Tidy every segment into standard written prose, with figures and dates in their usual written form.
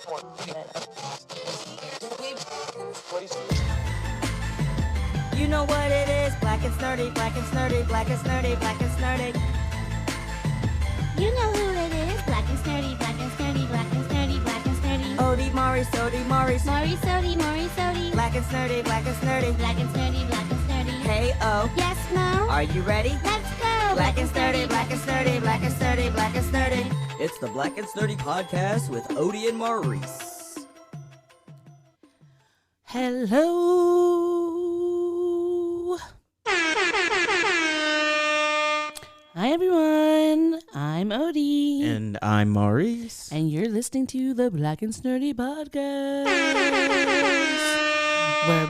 You know what it is, black and snurdy, black and snurdy, black and snurdy, black and snurdy. You know who it is, black and snurdy, black and snurdy, black and snurdy, black and snurdy. Ode, Maurice, Maurice, Ode. black and snurdy, black and snurdy. Black and snurdy, black and snurdy. Hey, oh. Yes, Mo? Are you ready? Let's go. Black and snurdy, black and snurdy, black and snurdy, black and snurdy. It's the Black and Snurdy podcast with Ode and Maurice. Hello. Hi, everyone. I'm Odie. And I'm Maurice. And you're listening to the Black and Snurdy podcast, where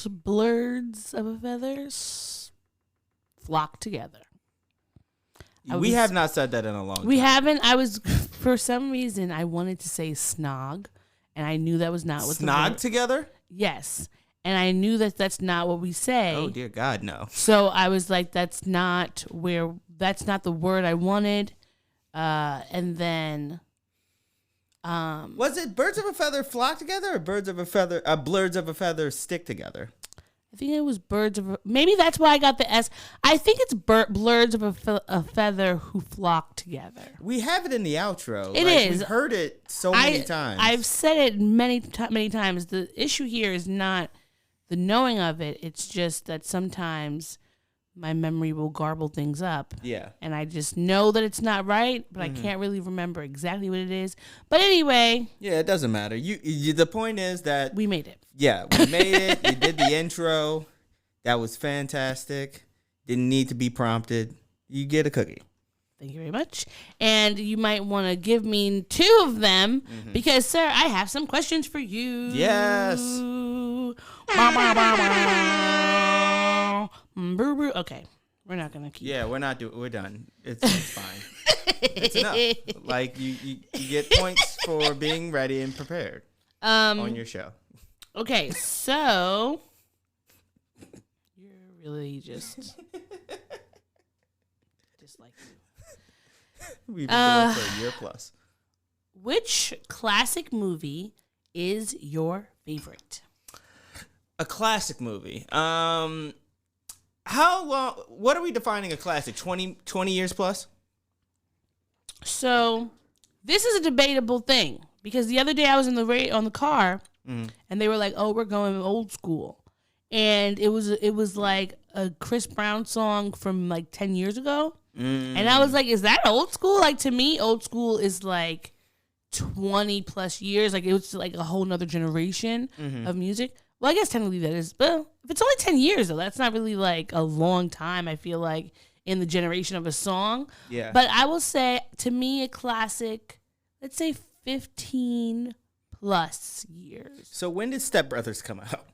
blurs of a feathers flock together. We have not said that in a long time. We haven't. For some reason, I wanted to say snog, and I knew that was not what Snog together? Yes. And I knew that that's not what we say. Oh, dear God, no. So I was like, that's not the word I wanted. And then, was it birds of a feather flock together or blurs of a feather stick together? I think it was maybe that's why I got the S. I think it's blurs of a feather who flock together. We have it in the outro. It is. We've heard it so many times. I've said it many times. The issue here is not the knowing of it. It's just that sometimes my memory will garble things up. Yeah. And I just know that it's not right, but I can't really remember exactly what it is. But anyway. Yeah, it doesn't matter. You the point is that we made it. Yeah, we made it. You did the intro. That was fantastic. Didn't need to be prompted. You get a cookie. Thank you very much. And you might want to give me 2 of them because, sir, I have some questions for you. Yes. Okay. We're not going to keep. Yeah, we're done. It's fine. It's enough. Like, you get points for being ready and prepared on your show. Okay, so you're really just like you. We've been doing for a year plus. Which classic movie is your favorite? A classic movie. How long? What are we defining a classic? 20 years plus? So this is a debatable thing because the other day I was on the car. And they were like, "Oh, we're going old school," and it was like a Chris Brown song from like 10 years ago, and I was like, "Is that old school?" Like to me, old school is like 20 plus years. Like it was like a whole nother generation of music. Well, I guess technically that is, but if it's only 10 years though, that's not really like a long time. I feel like in the generation of a song. Yeah. But I will say, to me, a classic, let's say 15 plus years. So when did Step Brothers come out?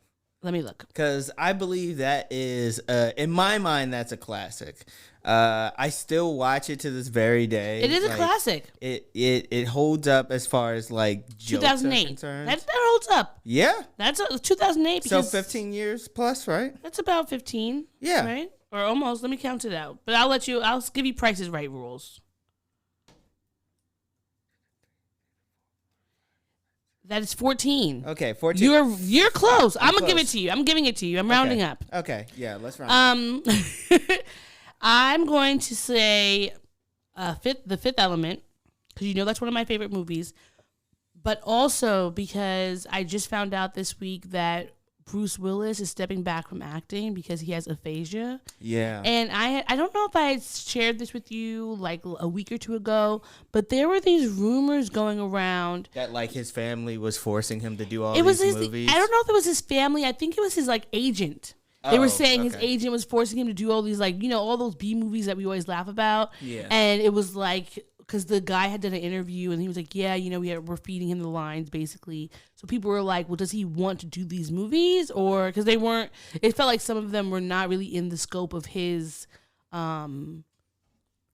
Let me look. Because I believe that is, in my mind, that's a classic. I still watch it to this very day. It is a classic. It holds up as far as like jokes 2008. are concerned. That holds up. Yeah. That's 2008. So 15 years plus, right? That's about 15. Yeah. Right? Or almost. Let me count it out. But I'll give you Price's Right rules. That is 14. Okay, 14. You're close. I'm gonna close. give it to you. I'm giving it to you. I'm rounding up. Okay, yeah, let's round up. I'm going to say The Fifth Element, because you know that's one of my favorite movies, but also because I just found out this week that Bruce Willis is stepping back from acting because he has aphasia. Yeah. And I don't know if I had shared this with you like a week or 2 ago, but there were these rumors going around that like his family was forcing him to do all these these movies. I don't know if it was his family. I think it was his like agent. They were saying his agent was forcing him to do all these like, you know, all those B movies that we always laugh about. Yeah. And it was like, because the guy had done an interview and he was like, yeah, you know, we're feeding him the lines basically. So people were like, well, does he want to do these movies? Or because it felt like some of them were not really in the scope of his, of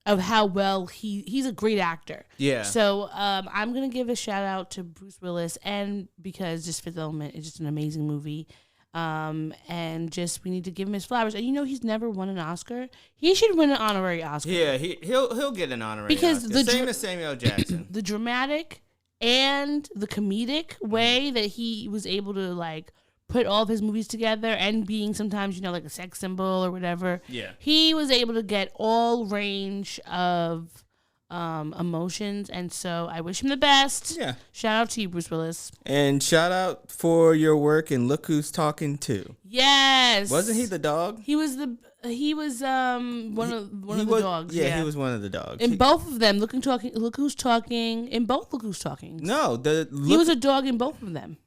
how well he's a great actor. Yeah. So I'm going to give a shout out to Bruce Willis, and because just Fifth Element is just an amazing movie. And just we need to give him his flowers. And you know he's never won an Oscar. He should win an honorary Oscar. Yeah, he'll get an honorary because Oscar. Same as Samuel Jackson. The dramatic and the comedic way that he was able to like put all of his movies together, and being sometimes, like a sex symbol or whatever. Yeah. He was able to get all range of emotions, and so I wish him the best. Yeah. Shout out to you, Bruce Willis. And shout out for your work in Look Who's Talking Too. Yes. Wasn't he the dog? He was one of the dogs. Yeah, he was one of the dogs. In both of them, Look Who's Talking. In both Look Who's Talking. No, he was a dog in both of them.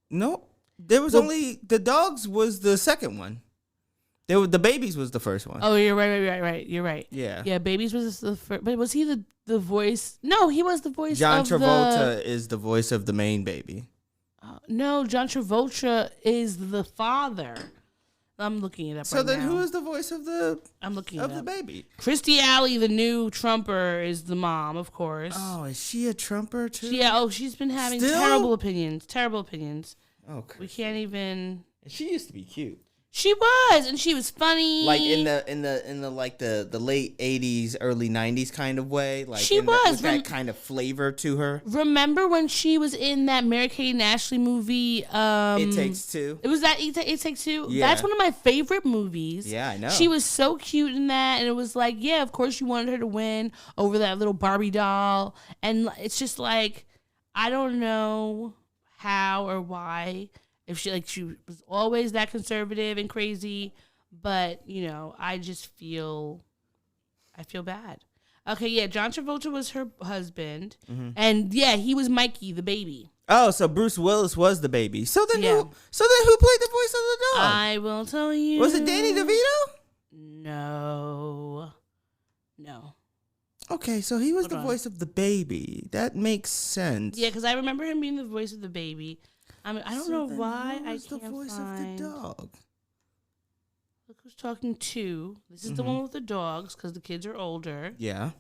No, there was only the dogs was the second one. The babies was the first one. Oh, you're right. You're right. Yeah. Yeah, babies was the first. But was he the voice? No, he was the voice. John Travolta is the voice of the main baby. No, John Travolta is the father. I'm looking it up. So right then, now. who is the voice of the? I'm looking of it the up. baby. Christy Alley, the new Trumper, is the mom, of course. Oh, is she a Trumper too? She's been having Still? terrible opinions. Oh, We can't even. She used to be cute. She was, and she was funny. Like in the like the late 80s, early 90s kind of way. Like she was with that kind of flavor to her. Remember when she was in that Mary-Kate and Ashley movie? It Takes Two. It was that It Takes Two. Yeah. That's one of my favorite movies. Yeah, I know. She was so cute in that, and it was like, yeah, of course you wanted her to win over that little Barbie doll, and it's just like, I don't know how or why. If she was always that conservative and crazy, but I just feel bad. Okay, yeah, John Travolta was her husband, and yeah, he was Mikey, the baby. Oh, so Bruce Willis was the baby. So then Yeah. who played the voice of the dog? I will tell you. Was it Danny DeVito? No. Okay, so he was Hold the on. voice of the baby. That makes sense. Yeah, because I remember him being the voice of the baby. I don't know then why who I was can't the voice find. of the dog? Look Who's Talking To. This is the one with the dogs because the kids are older. Yeah.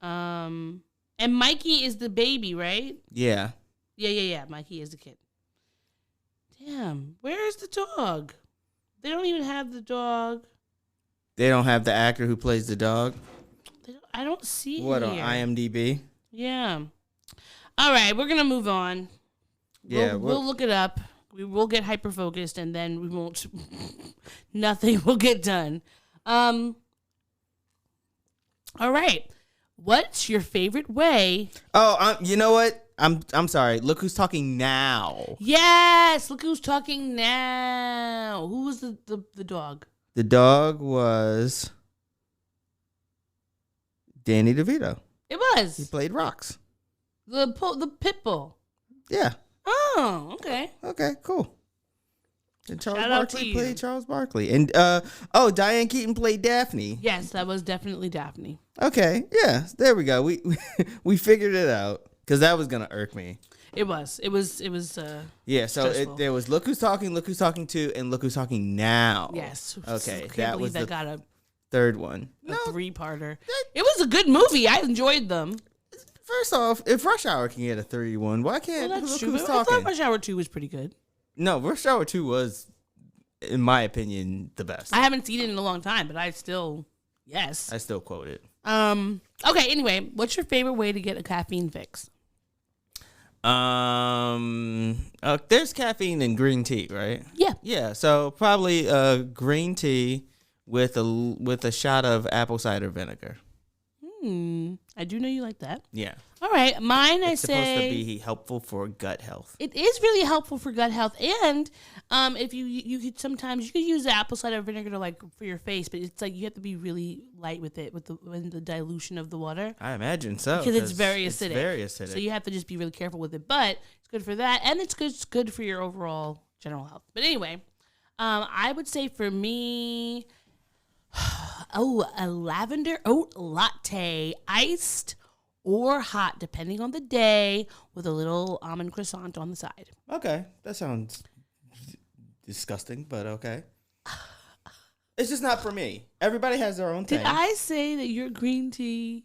And Mikey is the baby, right? Yeah. Yeah. Mikey is the kid. Damn, where is the dog? They don't even have the dog. They don't have the actor who plays the dog. I don't see it What on here. IMDb? Yeah. All right, we're gonna move on. Yeah, we'll look it up. We will get hyper focused, and then we won't. Nothing will get done. All right. What's your favorite way? Oh, you know what? I'm sorry. Look Who's Talking Now. Yes. Look Who's Talking Now. Who was the dog? The dog was Danny DeVito. It He was played Rocks. the pit bull. Yeah. Oh, okay. Okay, cool. And Charles Shout out to Barkley you. played Charles Barkley. And Diane Keaton played Daphne. Yes, that was definitely Daphne. Okay, yeah, there we go. We figured it out because that was gonna irk me. It was. Yeah, so stressful. there was Look Who's Talking To, and Look Who's Talking Now. Yes. Okay, Can't that believe was that the got a third one. 3-parter. It was a good movie. I enjoyed them. First off, if Rush Hour can get a 3-1, why can't Well, that's Look true. Who's But I Talking? thought Rush Hour 2 was pretty good. No, Rush Hour 2 was, in my opinion, the best. I haven't seen it in a long time, but I still, yes. I still quote it. Okay, anyway, what's your favorite way to get a caffeine fix? There's caffeine in green tea, right? Yeah. Yeah, so probably green tea with a shot of apple cider vinegar. I do know you like that. Yeah. All right, mine It's supposed to say be helpful for gut health. it is really helpful for gut health, and if you could sometimes you could use the apple cider vinegar to like for your face, but it's like you have to be really light with it with the dilution of the water I imagine so. because it's very acidic. It's very acidic. So you have to just be really careful with it, but it's good for that, and it's good for your overall general health. But anyway, I would say for me. A lavender oat latte, iced or hot, depending on the day, with a little almond croissant on the side. Okay, that sounds disgusting, but okay. It's just not for me. Everybody has their own thing. Did I say that your green tea?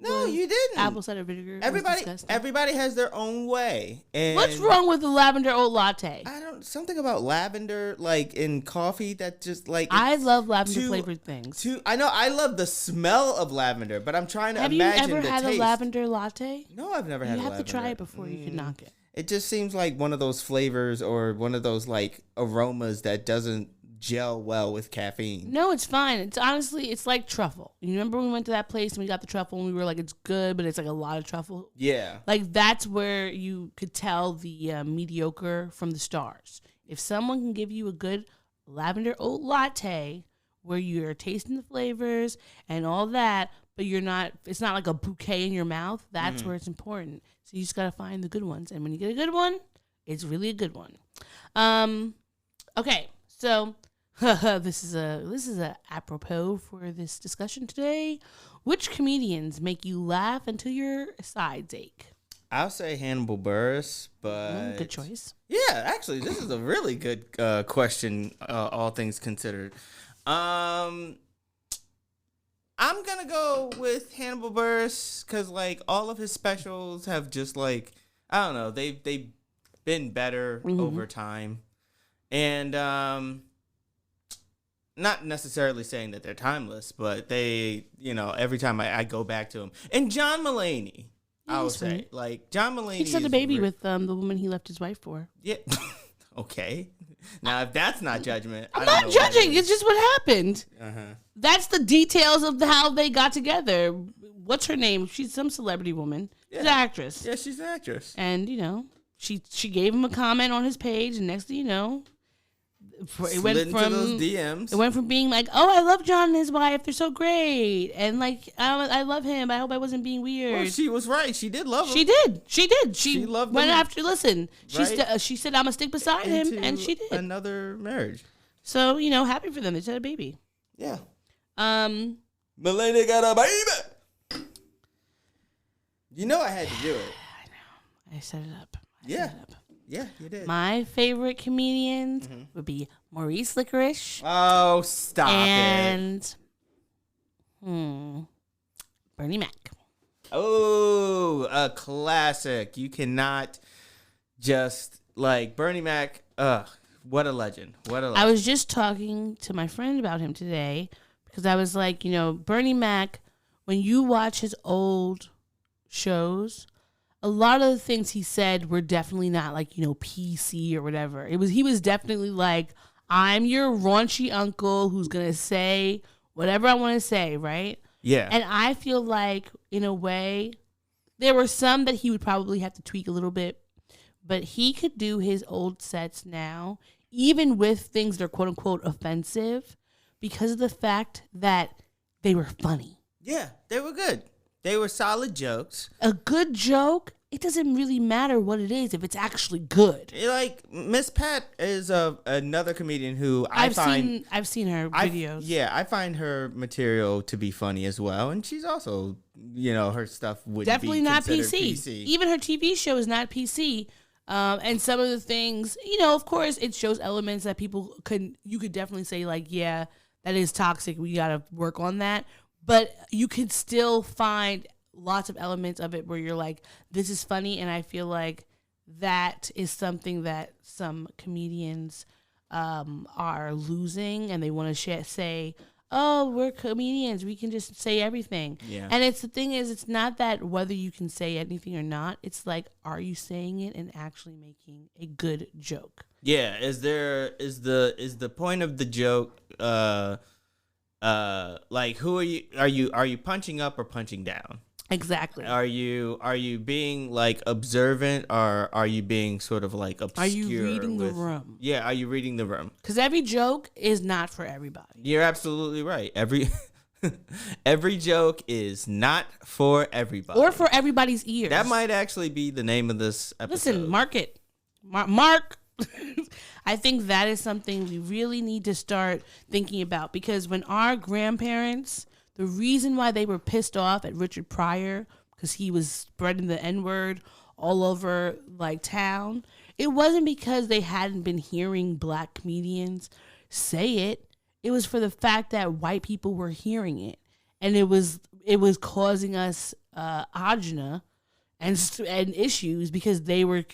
No, you didn't. Apple cider vinegar. Everybody has their own way. And what's wrong with the lavender oat latte? Something about lavender, like in coffee, that just like I love lavender flavored things. I know I love the smell of lavender, but I'm trying to imagine the taste. Have you ever had a lavender latte? No, I've never had. You have to try it before you can knock it. It just seems like one of those flavors or one of those like aromas that doesn't gel well with caffeine. No, it's fine. It's honestly, it's like truffle. You remember when we went to that place and we got the truffle and we were like, it's good, but it's like a lot of truffle? Yeah. Like that's where you could tell the mediocre from the stars. If someone can give you a good lavender oat latte where you're tasting the flavors and all that, but it's not like a bouquet in your mouth, that's where it's important. So you just got to find the good ones. And when you get a good one, it's really a good one. Okay, so this is a apropos for this discussion today. Which comedians make you laugh until your sides ache? I'll say Hannibal Buress, but good choice. Yeah, actually, this is a really good question. All things considered, I'm gonna go with Hannibal Buress because like all of his specials have just like I don't know they've been better over time, and not necessarily saying that they're timeless, but they, every time I go back to them. And John Mulaney, I would say. Like, John Mulaney. He just had a baby with the woman he left his wife for. Yeah. Okay. Now, if that's not judgment. I'm not judging. It's just what happened. That's the details of how they got together. What's her name? She's some celebrity woman. She's an actress. Yeah, she's an actress. And, she gave him a comment on his page, and next thing you know, it went from those DMs. It went from being like, "Oh, I love John and his wife; they're so great," and like, "I love him. I hope I wasn't being weird." Well, she was right. She did love him. She did. She loved went him. After. Listen, right? she said, "I'm gonna stick beside him," and she did. Another marriage. So happy for them. They just had a baby. Yeah. Mulaney got a baby. I had to do it. I know. I set it up. Yeah, you did. My favorite comedians would be Maurice Licorish. Oh, stop it. Bernie Mac. Oh, a classic. You cannot just, like, Bernie Mac, what a legend. I was just talking to my friend about him today because I was like, Bernie Mac, when you watch his old shows, a lot of the things he said were definitely not like, PC or whatever. He was definitely like, I'm your raunchy uncle who's going to say whatever I want to say, right? Yeah. And I feel like, in a way, there were some that he would probably have to tweak a little bit, but he could do his old sets now, even with things that are quote unquote offensive, because of the fact that they were funny. Yeah, they were good. They were solid jokes. A good joke, it doesn't really matter what it is if it's actually good. Like, Miss Pat is another comedian who I've seen her videos. I find her material to be funny as well. And she's also, her stuff would definitely be not PC. Even her TV show is not PC. And some of the things, of course, it shows elements that you could definitely say like, yeah, that is toxic. We got to work on that. But you can still find lots of elements of it where you're like, this is funny. And I feel like that is something that some comedians are losing. And they want to say, oh, we're comedians. We can just say everything. Yeah. And the thing is, it's not that whether you can say anything or not. It's like, are you saying it and actually making a good joke? Yeah. Is the point of the joke like, who are you punching up or punching down? Exactly. Are you being like observant, or are you being sort of like obscure? Are you reading the room? Yeah, are you reading the room? Because every joke is not for everybody. You're absolutely right. Every joke is not for everybody. Or for everybody's ears. That might actually be the name of this episode. Listen, mark it. Mark. I think that is something we really need to start thinking about, because when our grandparents, the reason why they were pissed off at Richard Pryor, because he was spreading the N-word all over like town, it wasn't because they hadn't been hearing black comedians say it. It was for the fact that white people were hearing it, and it was causing us agina and issues because they were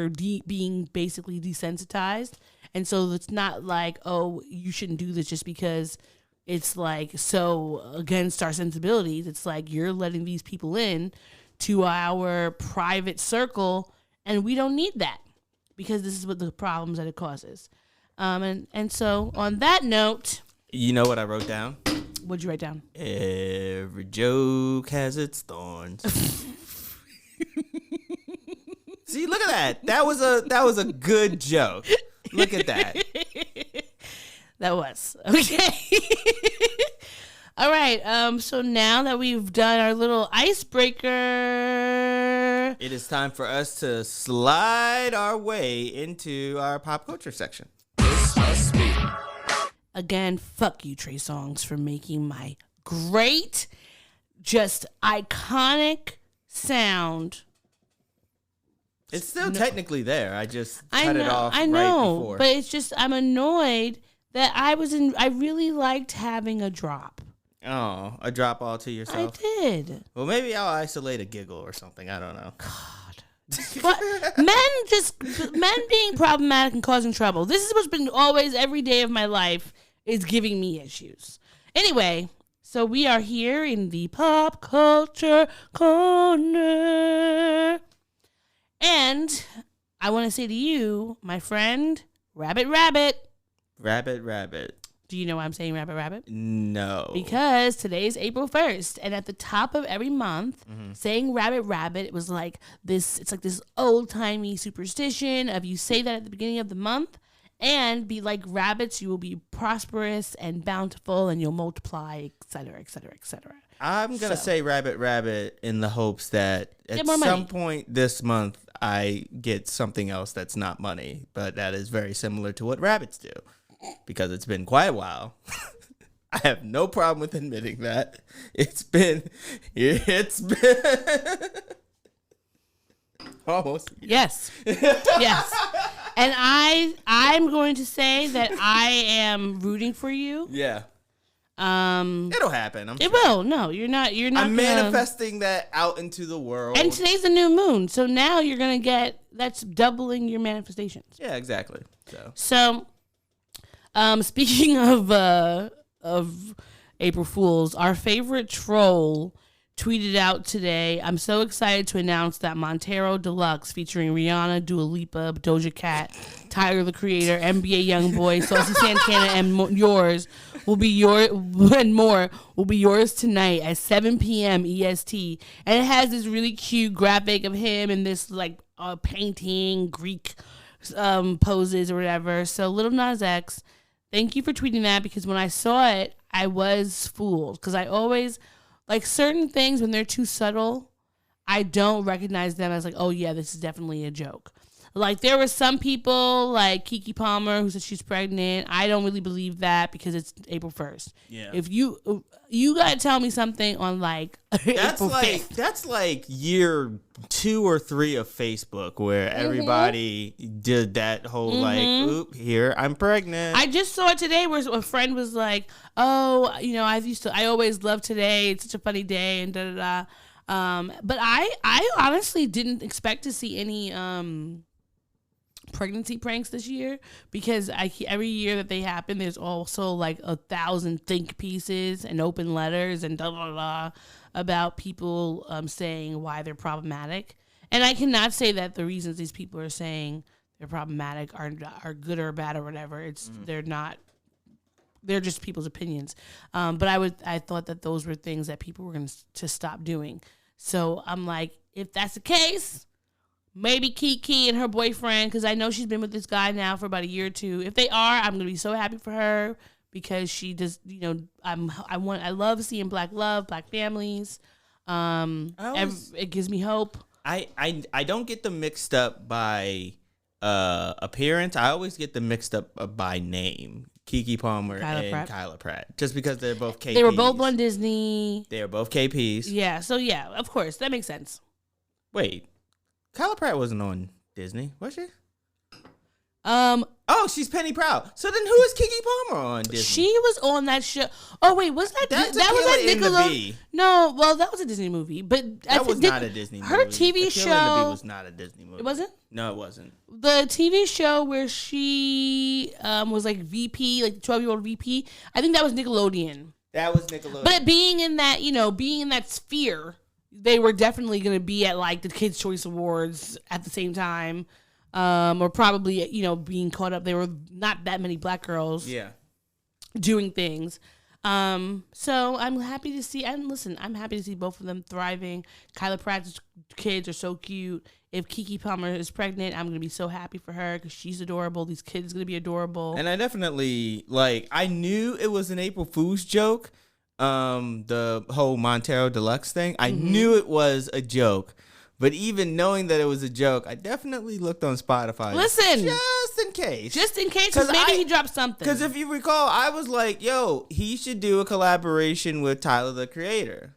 being basically desensitized, and so it's not like, oh, you shouldn't do this just because it's like so against our sensibilities. It's like you're letting these people in to our private circle, and we don't need that because this is what the problems that it causes. And so on that note, You know what I wrote down? what'd you write down? Every joke has its thorns. See, look at that. That was a good joke. Look at that. That was okay. All right. So now that we've done our little icebreaker, It is time for us to slide our way into our pop culture section. again, fuck you, Trey Songz, for making my great, just iconic sound. It's still technically there. I just cut it off I know, right before. but it's just I'm annoyed that I really liked having a drop. Oh, a drop all to yourself? I did. Well, maybe I'll isolate a giggle or something. I don't know. But men being problematic and causing trouble. This is what's been always every day of my life is giving me issues. Anyway, so we are here in the pop culture corner. And I want to say to you, my friend, Rabbit. Rabbit. Do you know why I'm saying Rabbit? No. Because today is April 1st, and at the top of every month, saying Rabbit, it was like this, it's like this old-timey superstition of you say that at the beginning of the month, and be like rabbits, you will be prosperous and bountiful, and you'll multiply, etc., etc., etc. I'm going to say Rabbit in the hopes that at more some money. point this month I get something else that's not money, but that is very similar to what rabbits do. Because it's been quite a while. I have no problem with admitting that. It's been almost. Yes. Yes. And I'm going to say that I am rooting for you. Yeah. It'll happen. It will. No, you're not. I'm manifesting that out into the world. And today's a new moon, so now you're gonna get that's doubling your manifestations. Yeah, exactly. So, speaking of April Fools, our favorite troll tweeted out today, I'm so excited to announce that Montero Deluxe featuring Rihanna, Dua Lipa, Doja Cat, Tyler the Creator, NBA Youngboy, Saucy Santana, and more will be yours tonight at 7 p.m. EST. And it has this really cute graphic of him in this like painting, Greek poses or whatever. So Lil Nas X, thank you for tweeting that, because when I saw it, I was fooled. Because I always, like certain things, when they're too subtle, I don't recognize them as like, oh yeah, this is definitely a joke. Like there were some people like Keke Palmer who said she's pregnant. I don't really believe that because it's April 1st. Yeah. If you gotta tell me something on like April 5th. That's like year 2 or 3 of Facebook where everybody did that whole like, oop, here I'm pregnant. I just saw it today where a friend was like, oh, you know, I always love today. It's such a funny day and da da da. But I honestly didn't expect to see any pregnancy pranks this year, because every year that they happen, there's also like 1,000 think pieces and open letters and da da da about people saying why they're problematic. And I cannot say that the reasons these people are saying they're problematic are good or bad or whatever. It's they're not. They're just people's opinions. But I thought that those were things that people were going to stop doing. So I'm like, if that's the case, maybe Keke and her boyfriend, because I know she's been with this guy now for about a year or two. If they are, I'm gonna be so happy for her, because she just, you know, I love seeing black love, black families. It gives me hope. I don't get them mixed up by appearance. I always get them mixed up by name. Keke Palmer and Kyla Pratt. Just because they're both KPs. They were both on Disney. They were both KPs. Yeah, so yeah, of course, that makes sense. Wait. Kyla Pratt wasn't on Disney, was she? Oh, she's Penny Proud. So then who is Keke Palmer on Disney? She was on that show. Oh wait, was that That's that A was Killer that in the Nickelodeon? Bee. No, well that was a Disney movie, but That was not a Disney movie. Her TV A Killer in the Bee show was not a Disney movie. It wasn't? No, it wasn't. The TV show where she was like VP, like 12-year-old VP. I think that was Nickelodeon. That was Nickelodeon. But being in that sphere, they were definitely going to be at like the Kids' Choice Awards at the same time. Or probably, being caught up. There were not that many black girls doing things. So I'm happy to see, and listen, I'm happy to see both of them thriving. Kyla Pratt's kids are so cute. If Keke Palmer is pregnant, I'm going to be so happy for her because she's adorable. These kids are going to be adorable. And I definitely, I knew it was an April Fool's joke, the whole Montero Deluxe thing. I knew it was a joke. But even knowing that it was a joke, I definitely looked on Spotify. Listen. Just in case. Just in case, because maybe he dropped something. Because if you recall, I was like, yo, he should do a collaboration with Tyler, the Creator.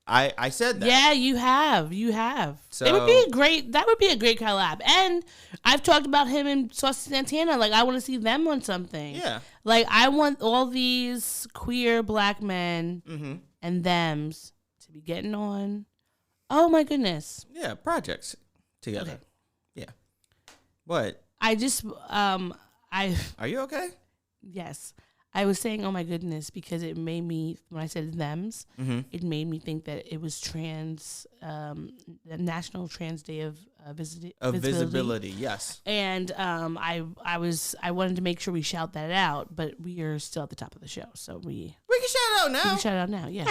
I said that. Yeah, you have. So, that would be a great collab. And I've talked about him and Saucy Santana. Like, I want to see them on something. Yeah. Like, I want all these queer black men and thems to be getting on. Oh my goodness. Yeah, projects together. Okay. Yeah. What? I just Are you okay? yes. I was saying oh my goodness because it made me, when I said thems, it made me think that it was the National Trans Day of Visibility, yes. And I wanted to make sure we shout that out, but we are still at the top of the show, so we can shout out now. We can shout out now, yeah.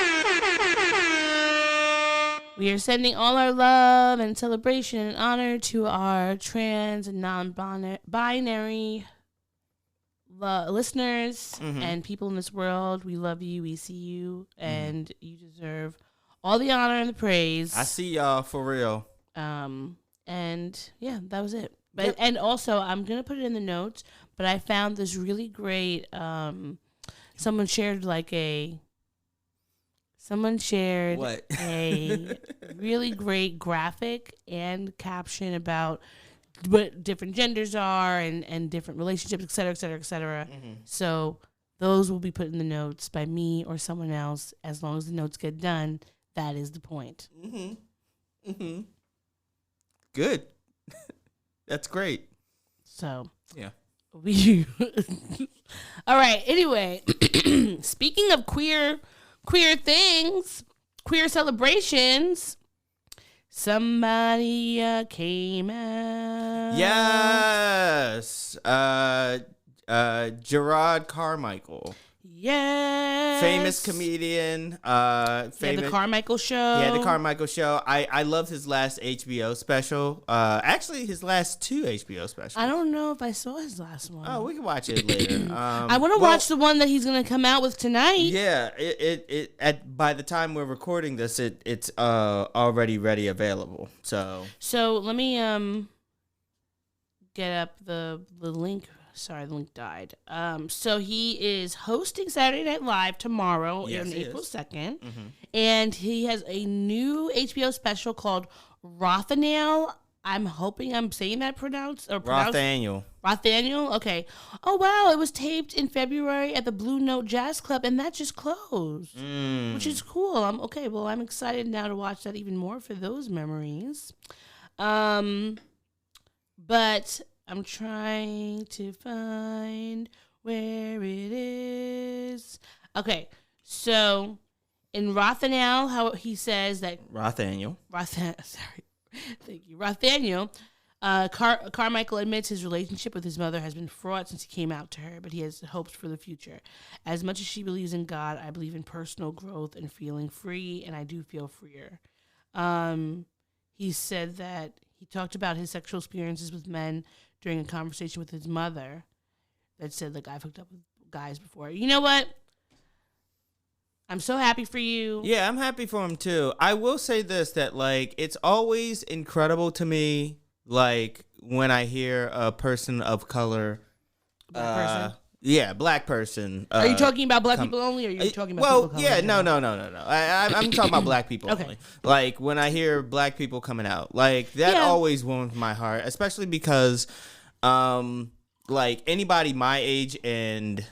We are sending all our love and celebration and honor to our trans and non-binary listeners and people in this world. We love you. We see you. And you deserve all the honor and the praise. I see y'all for real. And yeah, that was it. But and also, I'm going to put it in the notes, but I found this really great, someone shared What? a really great graphic and caption about what different genders are and different relationships, et cetera, et cetera, et cetera. So those will be put in the notes by me or someone else. As long as the notes get done, that is the point. Good. That's great. So yeah. All right. Anyway, speaking of queer things, queer celebrations, somebody came out. Yes. Gerard Carmichael. Yes. Famous comedian. The Carmichael Show. Yeah, the Carmichael Show. I loved his last HBO special. Actually, his last two HBO specials. I don't know if I saw his last one. Oh, we can watch it later. I want to watch the one that he's going to come out with tonight. Yeah, by the time we're recording this, it's already ready available. So let me get up the link. Sorry, the link died. So he is hosting Saturday Night Live tomorrow on April 2nd. And he has a new HBO special called Rothaniel. I'm hoping I'm saying that pronounced. Rothaniel. Rothaniel? Okay. Oh, wow. It was taped in February at the Blue Note Jazz Club, and that just closed, which is cool. I'm excited now to watch that even more for those memories. But I'm trying to find where it is. Okay, so in Rothaniel, how he says that Rothaniel. Sorry, thank you, Rothaniel. Carmichael admits his relationship with his mother has been fraught since he came out to her, but he has hopes for the future. As much as she believes in God, I believe in personal growth and feeling free, and I do feel freer. He said that he talked about his sexual experiences with men during a conversation with his mother that said, like, I've hooked up with guys before. You know what? I'm so happy for you. Yeah, I'm happy for him too. I will say this, that it's always incredible to me, when I hear a person of color. Black person? Yeah, black person. Are you talking about black people only, or are you talking about people of color? Yeah, no. I'm talking about black people Okay. only. When I hear black people coming out, that always warms my heart, especially because like anybody my age and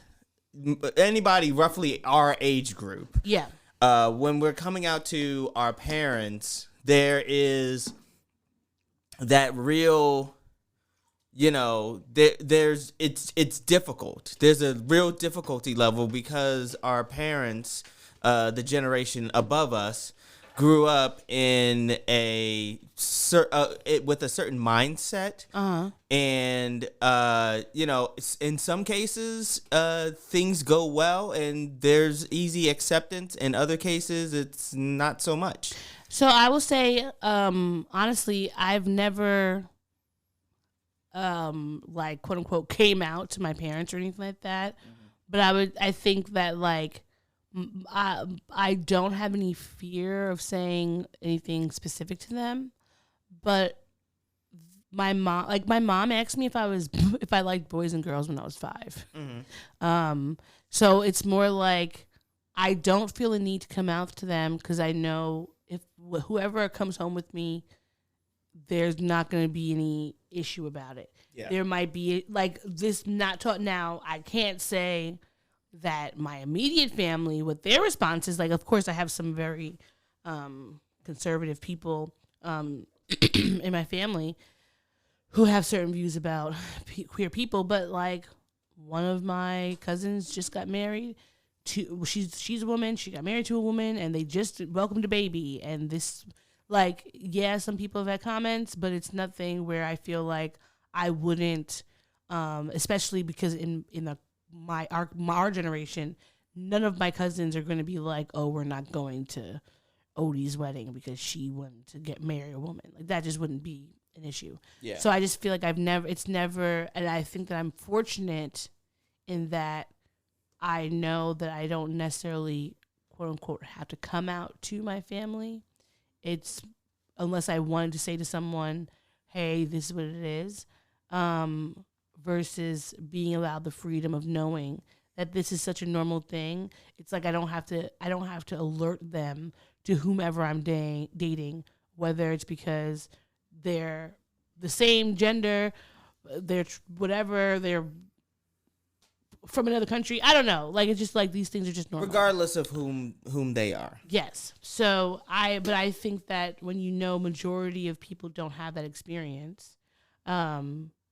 anybody roughly our age group. Yeah. When we're coming out to our parents, there is that real, it's difficult. There's a real difficulty level because our parents, the generation above us, grew up in with a certain mindset, and in some cases, things go well, and there's easy acceptance. In other cases, it's not so much. So I will say, honestly, I've never, like quote unquote, came out to my parents or anything like that. But I think that like. I don't have any fear of saying anything specific to them, but my mom asked me if I liked boys and girls when I was 5. So it's more like I don't feel a need to come out to them because I know if whoever comes home with me, there's not going to be any issue about it. Yeah. There might be like this not taught now. I can't say that my immediate family, what their response is, like, of course, I have some very conservative people in my family who have certain views about queer people, but like one of my cousins just got married to, she's a woman, she got married to a woman, and they just welcomed a baby, and this, like, yeah, some people have had comments, but it's nothing where I feel like I wouldn't, especially because in our generation, none of my cousins are going to be like, oh, we're not going to Odie's wedding because she wanted to get married a woman. Like, that just wouldn't be an issue. Yeah. So I just feel like it's never, and I think that I'm fortunate in that I know that I don't necessarily, quote unquote, have to come out to my family. It's unless I wanted to say to someone, hey, this is what it is. Versus being allowed the freedom of knowing that this is such a normal thing. It's like I don't have to alert them to whomever I'm dating, whether it's because they're the same gender, they're whatever, they're from another country. I don't know. Like, it's just like these things are just normal. Regardless of whom they are. Yes. So I think that when majority of people don't have that experience,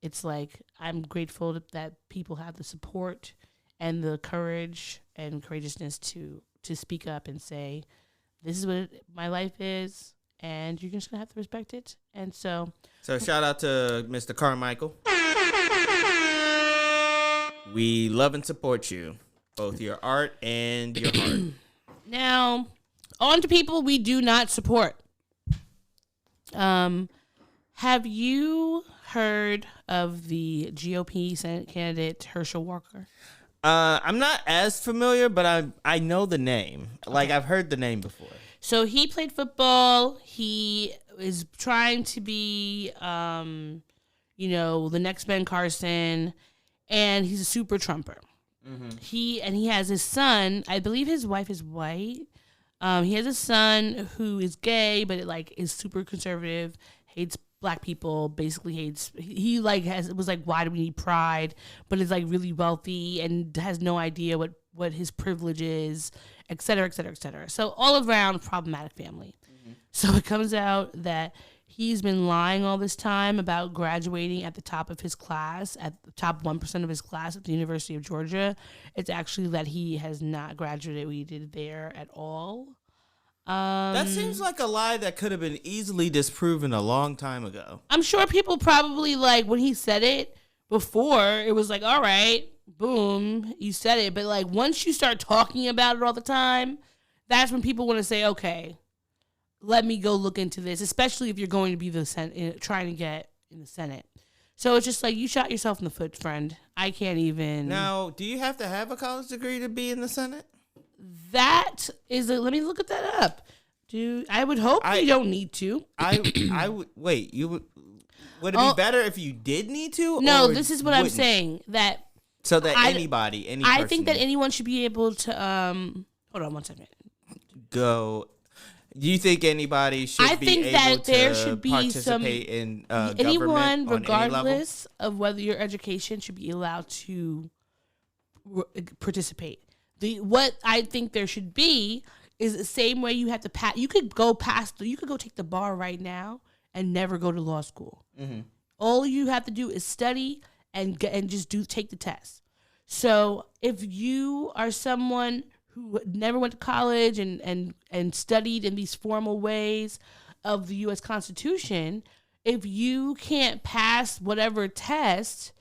it's like I'm grateful that people have the support and the courage and courageousness to speak up and say, this is what my life is, and you're just going to have to respect it. And so shout out to Mr. Carmichael. We love and support you, both your art and your heart. Now, on to people we do not support. Have you heard of the GOP Senate candidate Herschel Walker? I'm not as familiar, but I know the name. Like, I've heard the name before. So he played football. He is trying to be, the next Ben Carson, and he's a super Trumper. Mm-hmm. He has his son. I believe his wife is white. He has a son who is gay, but is super conservative, hates Black people, basically hates. He was like, why do we need pride? But is like really wealthy and has no idea what his privilege is, et cetera, et cetera, et cetera. So all around problematic family. Mm-hmm. So it comes out that he's been lying all this time about graduating at the top of his class, at the top 1% of his class at the University of Georgia. It's actually that he has not graduated there at all. That seems like a lie that could have been easily disproven a long time ago. I'm sure people probably, when he said it before, it was like, all right, boom, you said it. But, once you start talking about it all the time, that's when people want to say, okay, let me go look into this, especially if you're going to be trying to get in the Senate. So it's just like, you shot yourself in the foot, friend. I can't even. Now, do you have to have a college degree to be in the Senate? That is let me look at that up. I would hope you don't need to. I would wait. Would it be better if you did need to? No, this is what I'm saying. So that any I think that anyone should be able to. Hold on one second. Go. Do you think anybody should I be think able that there to should be participate in anyone, government on any level? regardless of whether your education, should be allowed to participate. What I think there should be is the same way you have to pass. You could go take the bar right now and never go to law school. Mm-hmm. All you have to do is study and just take the test. So if you are someone who never went to college and studied in these formal ways of the U.S. Constitution, if you can't pass whatever test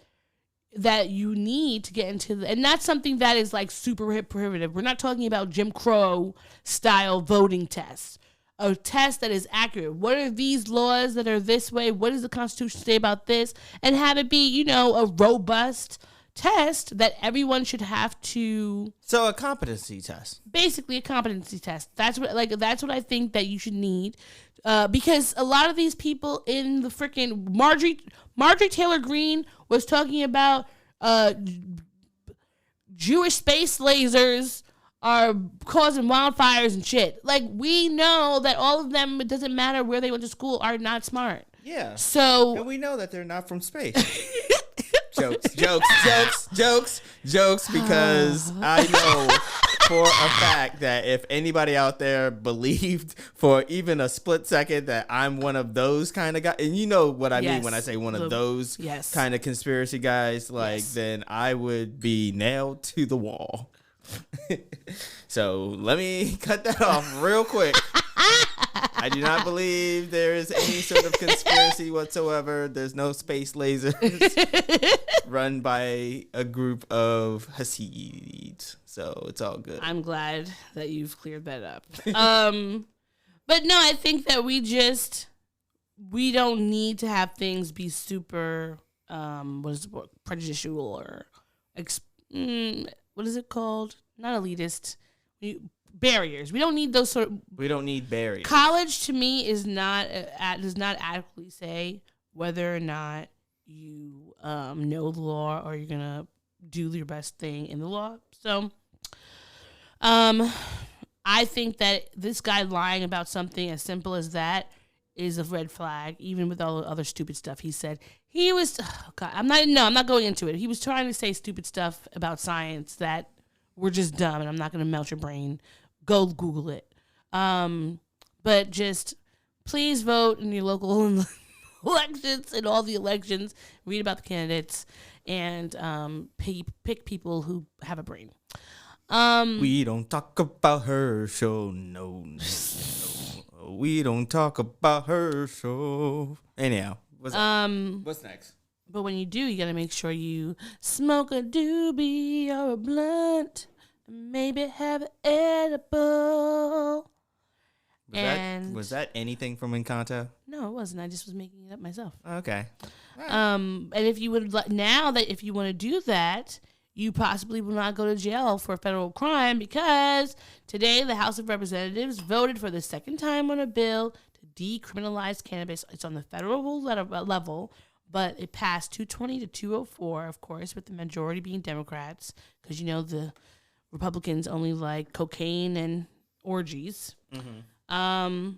that you need to get into and that's something that is like super prohibitive. We're not talking about Jim Crow style voting tests. A test that is accurate. What are these laws that are this way? What does the Constitution say about this? And have it be, a robust test that everyone should have to. So a competency test. Basically, a competency test. That's what I think that you should need, because a lot of these people in the freaking Marjorie Taylor Greene was talking about Jewish space lasers are causing wildfires and shit. Like, we know that all of them, it doesn't matter where they went to school, are not smart. Yeah. So. And we know that they're not from space. Jokes, because I know for a fact that if anybody out there believed for even a split second that I'm one of those kind of guys, and you know what I mean when I say one of those kind of conspiracy guys, then I would be nailed to the wall. So let me cut that off real quick. I do not believe there is any sort of conspiracy whatsoever. There's no space lasers run by a group of Hasids. So it's all good. I'm glad that you've cleared that up. But no, I think that we don't need to have things be super, prejudicial or, what is it called? Not elitist. Barriers. We don't need those sort of. We don't need barriers. College to me does not adequately say whether or not you know the law or you're gonna do your best thing in the law. So, I think that this guy lying about something as simple as that is a red flag, even with all the other stupid stuff he said. He was. Oh God, I'm not going into it. He was trying to say stupid stuff about science that were just dumb, and I'm not gonna melt your brain. Go Google it. But just please vote in your local elections and all the elections. Read about the candidates and pick people who have a brain. We don't talk about her show. No. We don't talk about her show. Anyhow, what's next? But when you do, you gotta make sure you smoke a doobie or a blunt. Maybe have an edible. Was that anything from Encanto? No, it wasn't. I just was making it up myself. Okay. Right. And if you would if you want to do that, you possibly will not go to jail for a federal crime, because today the House of Representatives voted for the second time on a bill to decriminalize cannabis. It's on the federal level, but it passed 220 to 204, of course, with the majority being Democrats, because the Republicans only like cocaine and orgies. Mm-hmm.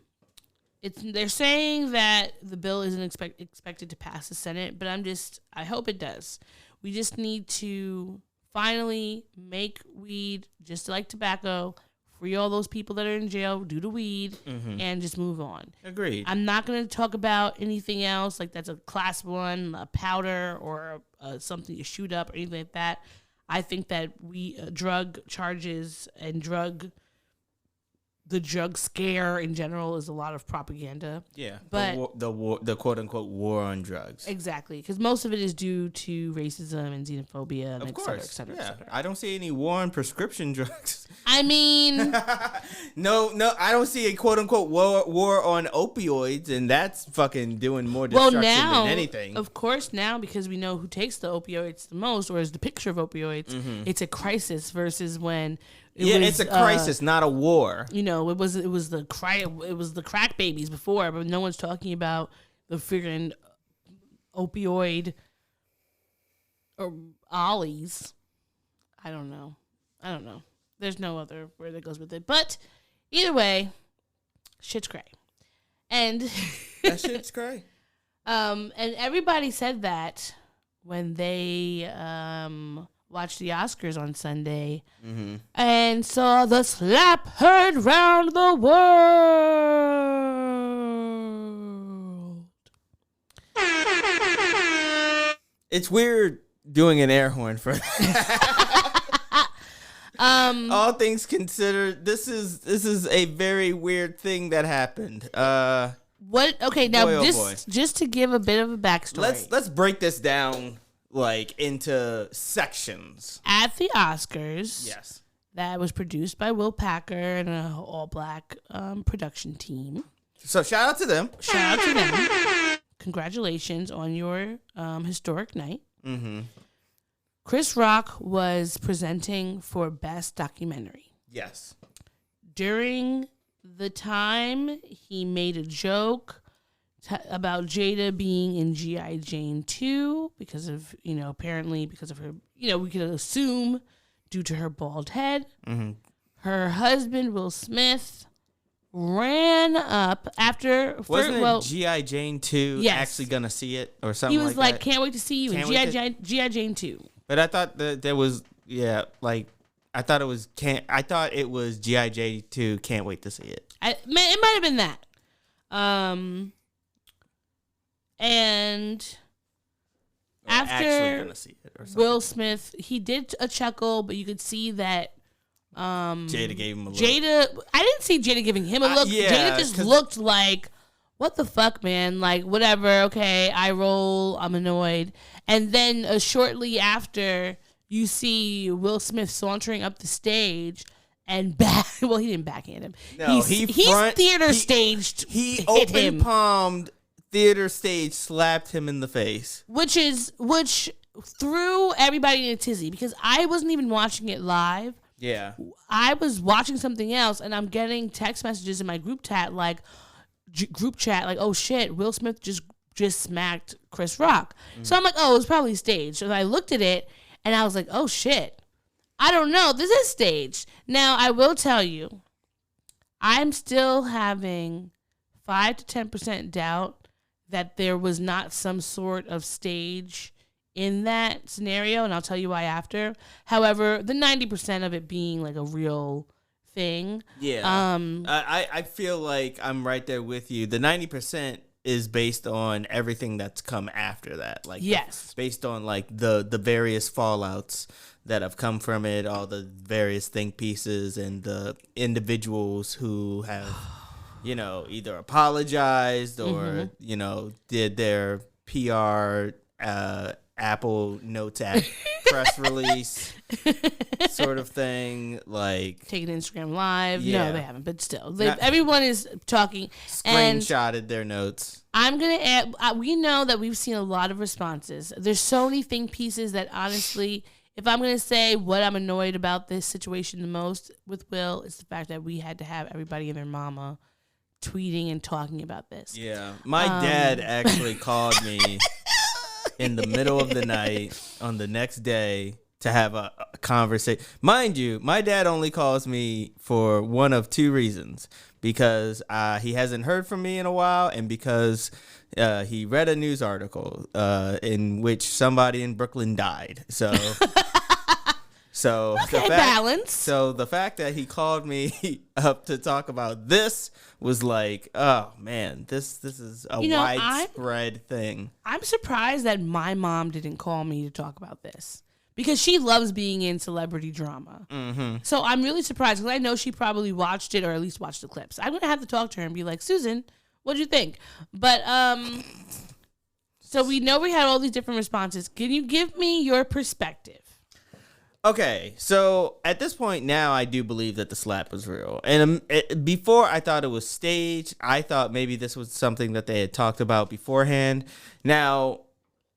They're saying that the bill isn't expected to pass the Senate, but I hope it does. We just need to finally make weed just like tobacco, free all those people that are in jail due to weed, and just move on. Agreed. I'm not going to talk about anything else like that's a class 1, a powder, or something to shoot up or anything like that. I think that drug charges and the drug scare in general is a lot of propaganda. Yeah, but the quote unquote war on drugs. Exactly, because most of it is due to racism and xenophobia, and of course, et cetera, yeah. et cetera. I don't see any war on prescription drugs. I mean, no, I don't see a quote unquote war on opioids, and that's fucking doing more destruction than anything. Of course, now because we know who takes the opioids the most, or is the picture of opioids, it's a crisis versus when. It's a crisis, not a war. It was the crack babies before, but no one's talking about the friggin' opioid or ollies. I don't know. There's no other word that goes with it. But either way, Shit's cray. And That shit's cray. and everybody said that when they watched the Oscars on Sunday and saw the slap heard round the world. It's weird doing an air horn for that. All things considered, this is a very weird thing that happened. What? Okay, now boy, oh just boy. just to give a bit of a backstory. Let's break this down like into sections. At the Oscars, Yes. that was produced by Will Packer and an all-black production team. So shout out to them. Shout out to them. Congratulations on your historic night. Mm-hmm. Chris Rock was presenting for Best Documentary. Yes. During the time, he made a joke about Jada being in G.I. Jane 2 because of, apparently because of her, we could assume due to her bald head. Mm-hmm. Her husband, Will Smith, ran up after... Wasn't it G.I. Jane 2 yes. actually going to see it or something he was like like, that? can't wait to see you Can't in G.I. Jane 2. But I thought that there was, I thought it was G.I. Jane 2, can't wait to see it. It might have been that. And after Actually gonna see it or something. Will Smith, he did a chuckle, but you could see that Jada gave him a look. I didn't see Jada giving him a look. Yeah, Jada just looked like, what the fuck, man? Like, whatever, okay, I roll, I'm annoyed. And then shortly after, you see Will Smith sauntering up the stage and well, he didn't backhand him. No, he's front- theater staged. He hit open him. palmed theater stage, slapped him in the face. Which threw everybody in a tizzy because I wasn't even watching it live. Yeah. I was watching something else, and I'm getting text messages in my group chat like, oh shit, Will Smith just smacked Chris Rock. So I'm like, oh, it was probably staged. So I looked at it, and I was like, oh shit, I don't know, this is staged. Now I will tell you, I'm still having 5 to 10% doubt that there was not some sort of stage in that scenario, and I'll tell you why after. However, the 90% of it being like a real thing. Yeah. I feel like I'm right there with you. The 90% is based on everything that's come after that. Like, yes. Based on like the various fallouts that have come from it, all the various think pieces and the individuals who have, either apologized or, did their PR Apple Notes app press release sort of thing, like taking Instagram Live. Yeah. No, they haven't, but still, everyone is talking. screenshotted their notes. I'm gonna add. We know that we've seen a lot of responses. There's so many think pieces that honestly, if I'm gonna say what I'm annoyed about this situation the most with Will, it's the fact that we had to have everybody and their mama tweeting and talking about this. Yeah, my dad actually called me in the middle of the night on the next day to have a conversation. Mind you, my dad only calls me for one of two reasons. Because he hasn't heard from me in a while, and because he read a news article in which somebody in Brooklyn died. So Okay, balance. So the fact that he called me up to talk about this was like, oh man, this is a widespread thing. I'm surprised that my mom didn't call me to talk about this because she loves being in celebrity drama. Mm-hmm. So I'm really surprised because I know she probably watched it or at least watched the clips. I'm gonna have to talk to her and be like, Susan, what'd you think? But so we know we had all these different responses. Can you give me your perspective? Okay, so at this point now, I do believe that the slap was real. And before I thought it was staged. I thought maybe this was something that they had talked about beforehand. Now,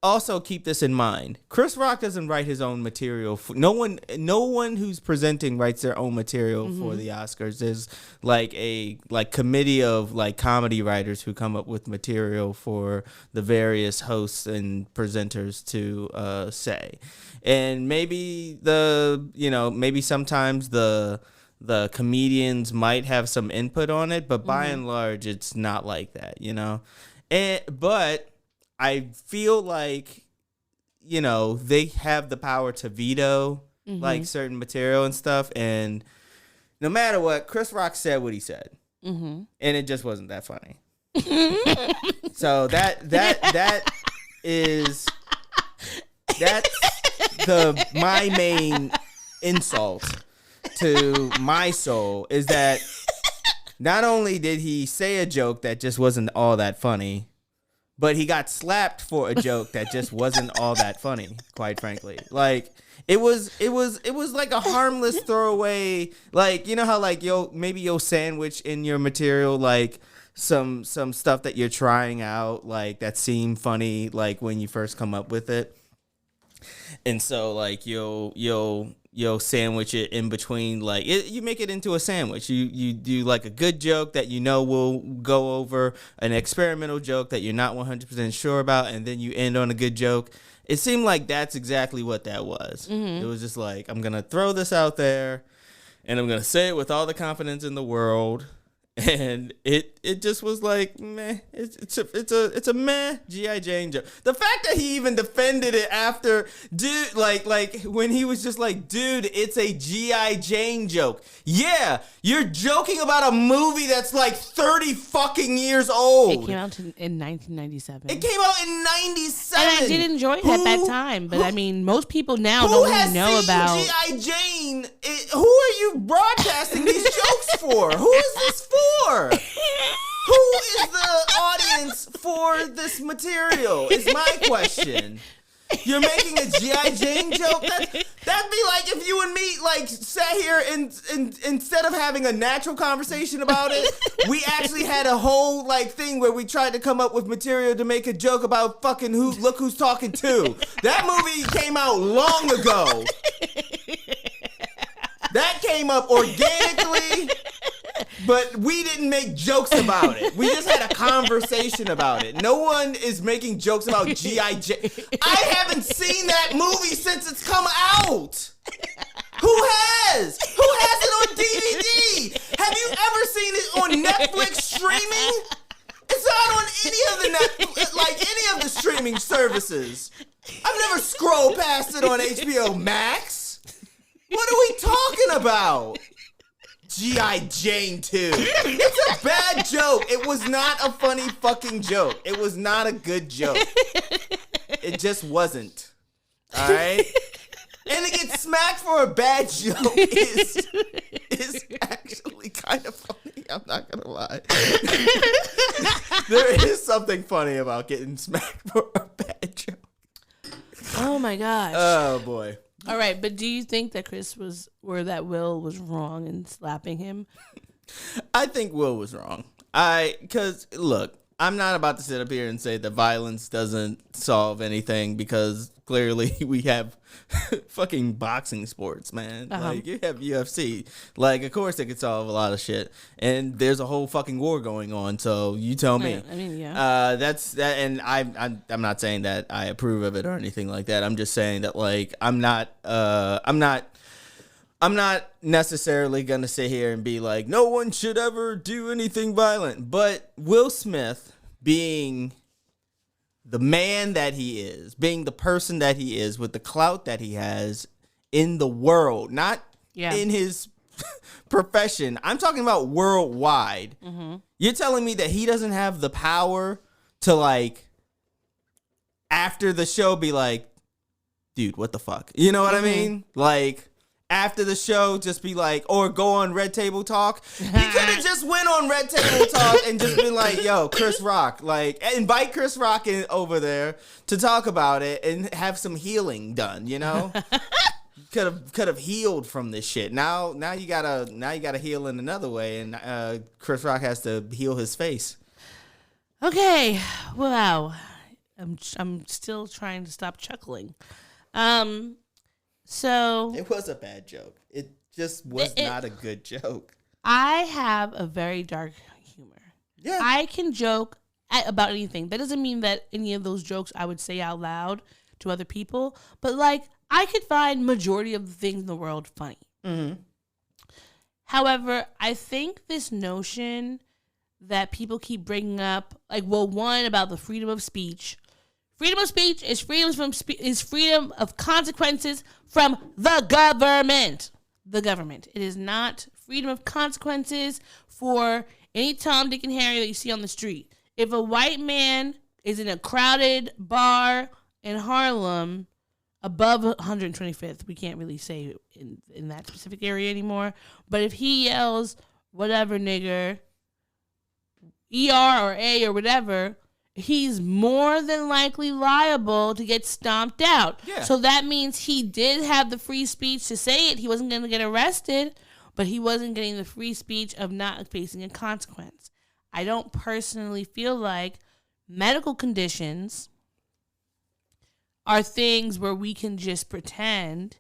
also keep this in mind. Chris Rock doesn't write his own material. No one who's presenting writes their own material for the Oscars. There's like a committee of like comedy writers who come up with material for the various hosts and presenters to say. And maybe maybe sometimes the the comedians might have some input on it, but by and large, it's not like that, you know? But I feel like, you know, they have the power to veto like certain material and stuff. And no matter what, Chris Rock said what he said. And it just wasn't that funny. So that's my main insult to my soul is that not only did he say a joke that just wasn't all that funny, but he got slapped for a joke that just wasn't all that funny, quite frankly. Like it was like a harmless throwaway, like, you know how like maybe you'll sandwich in your material like some stuff that you're trying out, like that seem funny like when you first come up with it. And so like you'll sandwich it in between, like you make it into a sandwich. You do like a good joke that you know will go over, an experimental joke that you're not 100% sure about, and then you end on a good joke. It seemed like that's exactly what that was. It was just like, I'm gonna throw this out there and I'm gonna say it with all the confidence in the world. And it just was like, meh. It's a meh G.I. Jane joke. The fact that he even defended it after, dude, like when he was just like, dude, it's a G.I. Jane joke. Yeah, you're joking about a movie that's like 30 fucking years old. It came out in 1997. It came out in 97. And I did enjoy it at that time, but I mean, most people now don't really know about G.I. Jane. Who are you broadcasting these jokes for? Who is this for? Who is the audience for this material is my question. You're making a G.I. Jane joke? That'd be like if you and me like sat here and instead of having a natural conversation about it, we actually had a whole like thing where we tried to come up with material to make a joke about fucking look who's talking to. That movie came out long ago. That came up organically. But we didn't make jokes about it. We just had a conversation about it. No one is making jokes about G.I. Jane. I haven't seen that movie since it's come out. Who has? Who has it on DVD? Have you ever seen it on Netflix streaming? It's not on any of the streaming services. I've never scrolled past it on HBO Max. What are we talking about? G.I. Jane 2. It's a bad joke. It was not a funny fucking joke. It was not a good joke. It just wasn't. All right? And to get smacked for a bad joke is actually kind of funny. I'm not going to lie. There is something funny about getting smacked for a bad joke. Oh my gosh. Oh boy. All right, but do you think that that Will was wrong in slapping him? I think Will was wrong. Because look, I'm not about to sit up here and say that violence doesn't solve anything, because clearly we have fucking boxing sports, man. Like you have UFC. Like, of course it could solve a lot of shit. And there's a whole fucking war going on. So you tell me. I mean, yeah. That's that, and I'm not saying that I approve of it or anything like that. I'm just saying that like I'm not necessarily gonna sit here and be like, no one should ever do anything violent. But Will Smith, being the man that he is, being the person that he is, with the clout that he has in the world, not in his profession, I'm talking about worldwide. You're telling me that he doesn't have the power to, like, after the show be like, dude, what the fuck? You know what I mean? Like, after the show, just be like, or go on Red Table Talk. He could have just went on Red Table Talk and just been like, yo, Chris Rock, like, invite Chris Rock in over there to talk about it and have some healing done, you know? Could have healed from this shit. Now you gotta heal in another way, and Chris Rock has to heal his face. Okay, wow, I'm still trying to stop chuckling. So it was a bad joke. It just was not a good joke. I have a very dark humor. Yeah, I can joke about anything. That doesn't mean that any of those jokes I would say out loud to other people, but like I could find majority of the things in the world funny. However, I think this notion that people keep bringing up, like, well, one, about the freedom of speech. Freedom of speech is freedom of consequences from the government. The government. It is not freedom of consequences for any Tom, Dick, and Harry that you see on the street. If a white man is in a crowded bar in Harlem above 125th, we can't really say in that specific area anymore, but if he yells, whatever, nigger, ER or A or whatever, he's more than likely liable to get stomped out. Yeah. So that means he did have the free speech to say it. He wasn't going to get arrested, but he wasn't getting the free speech of not facing a consequence. I don't personally feel like medical conditions are things where we can just pretend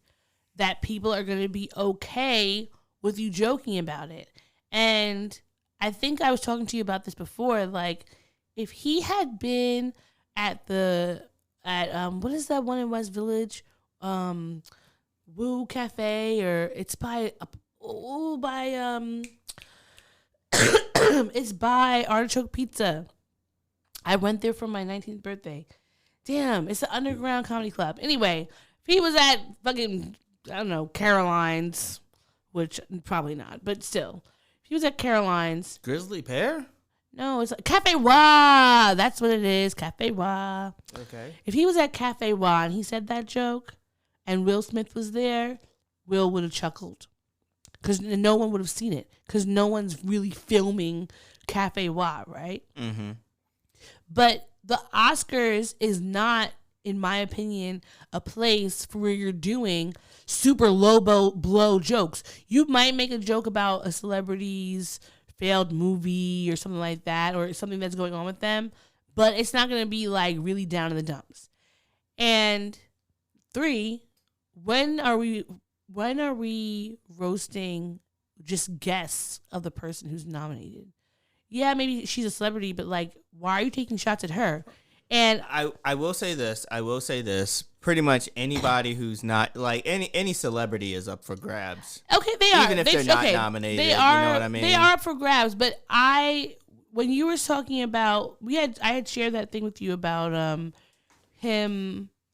that people are going to be okay with you joking about it. And I think I was talking to you about this before, like, if he had been at what is that one in West Village? Woo Cafe, or it's it's by Artichoke Pizza. I went there for my 19th birthday. Damn, it's the underground comedy club. Anyway, if he was at fucking, I don't know, Caroline's, which probably not, but still. If he was at Caroline's. Grizzly Pear? No, it's Cafe Wa. That's what it is. Cafe Wa. Okay. If he was at Cafe Wa and he said that joke and Will Smith was there, Will would have chuckled. Because no one would have seen it. Because no one's really filming Cafe Wa, right? Mm-hmm. But the Oscars is not, in my opinion, a place where you're doing super low blow jokes. You might make a joke about a celebrity's failed movie or something like that, or something that's going on with them, but it's not going to be like really down in the dumps. And 3, when are we roasting just guests of the person who's nominated? Yeah, maybe she's a celebrity, but like, why are you taking shots at her? And I will say this. Pretty much anybody who's not, like, any celebrity is up for grabs. Okay, they are. Even if they're not nominated, they are, you know what I mean? They are up for grabs, but when you were talking about, I had shared that thing with you about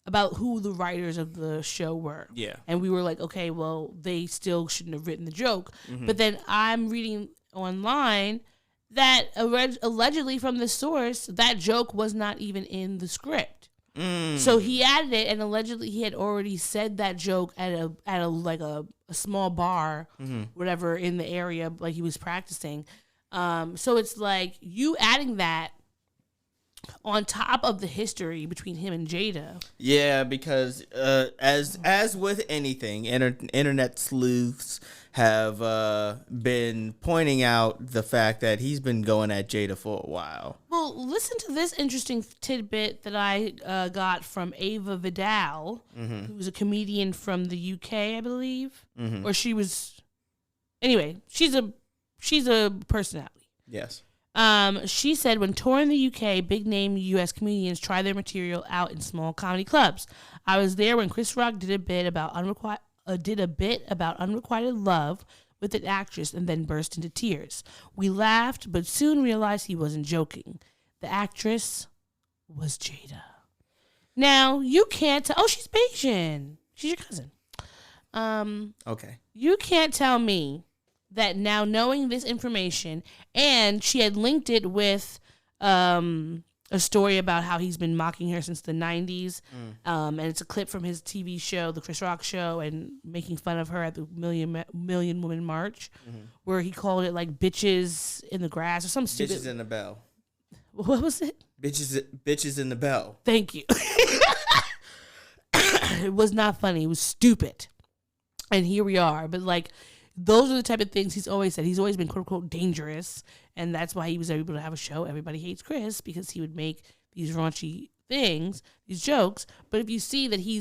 about who the writers of the show were. Yeah. And we were like, okay, well, they still shouldn't have written the joke. Mm-hmm. But then I'm reading online that allegedly from the source, that joke was not even in the script. So he added it, and allegedly he had already said that joke at a small bar, whatever, in the area, like he was practicing. So it's like you adding that on top of the history between him and Jada. Yeah, because as with anything, internet sleuths have been pointing out the fact that he's been going at Jada for a while. Well, listen to this interesting tidbit that I got from Ava Vidal, who's a comedian from the UK, I believe. Or she was... Anyway, she's a personality. Yes. She said, when touring the UK, big-name U.S. comedians try their material out in small comedy clubs. I was there when Chris Rock did a bit about unrequited love with an actress and then burst into tears. We laughed, but soon realized he wasn't joking. The actress was Jada. Now, you can't tell... Oh, she's Bayesian. She's your cousin. Okay. You can't tell me that now knowing this information, and she had linked it with a story about how he's been mocking her since the 90s, and it's a clip from his TV show, The Chris Rock Show, and making fun of her at the Million Woman March, where he called it like bitches in the grass or some stupid... Bitches in the bell. What was it? Bitches in the bell. Thank you. It was not funny. It was stupid. And here we are. But like, those are the type of things he's always said. He's always been quote unquote dangerous. And that's why he was able to have a show, Everybody Hates Chris, because he would make these raunchy things, these jokes. But if you see that he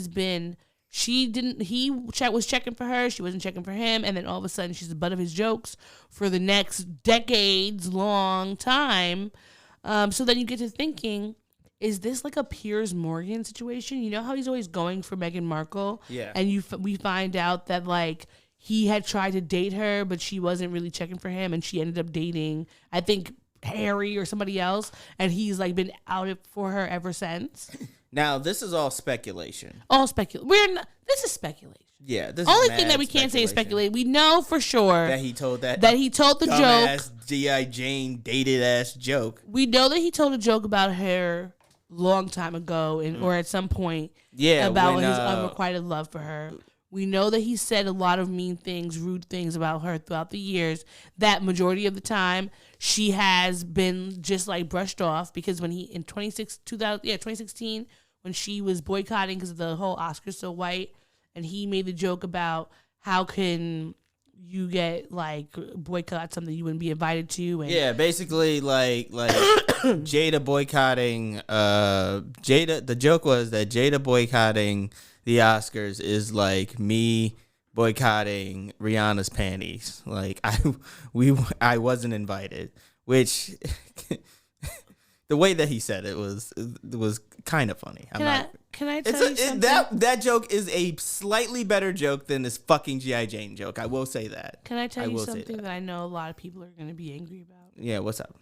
was checking for her, she wasn't checking for him, and then all of a sudden she's the butt of his jokes for the next decades long time. So then you get to thinking, is this like a Piers Morgan situation? You know how he's always going for Meghan Markle? Yeah. And we find out that like he had tried to date her, but she wasn't really checking for him, and she ended up dating, I think, Harry or somebody else, and he's like been out for her ever since. Now, this is all speculation. All speculation. This is speculation. Yeah, this Only is thing that we can't say is speculate. We know for sure that he told the joke. G.I. Jane dated ass joke. We know that he told a joke about her long time ago, or at some point, about his unrequited love for her. We know that he said a lot of mean things, rude things about her throughout the years. That majority of the time, she has been just like brushed off, because when he in 2016, when she was boycotting because of the whole Oscars So White, and he made the joke about how can you get like boycott something you wouldn't be invited to, and basically like Jada boycotting Jada. The joke was that Jada boycotting the Oscars is like me boycotting Rihanna's panties. Like I wasn't invited, which the way that he said it was kind of funny. Can I tell you something? That joke is a slightly better joke than this fucking G.I. Jane joke. I will say that. Can I tell you something that I know a lot of people are going to be angry about? Yeah, what's up?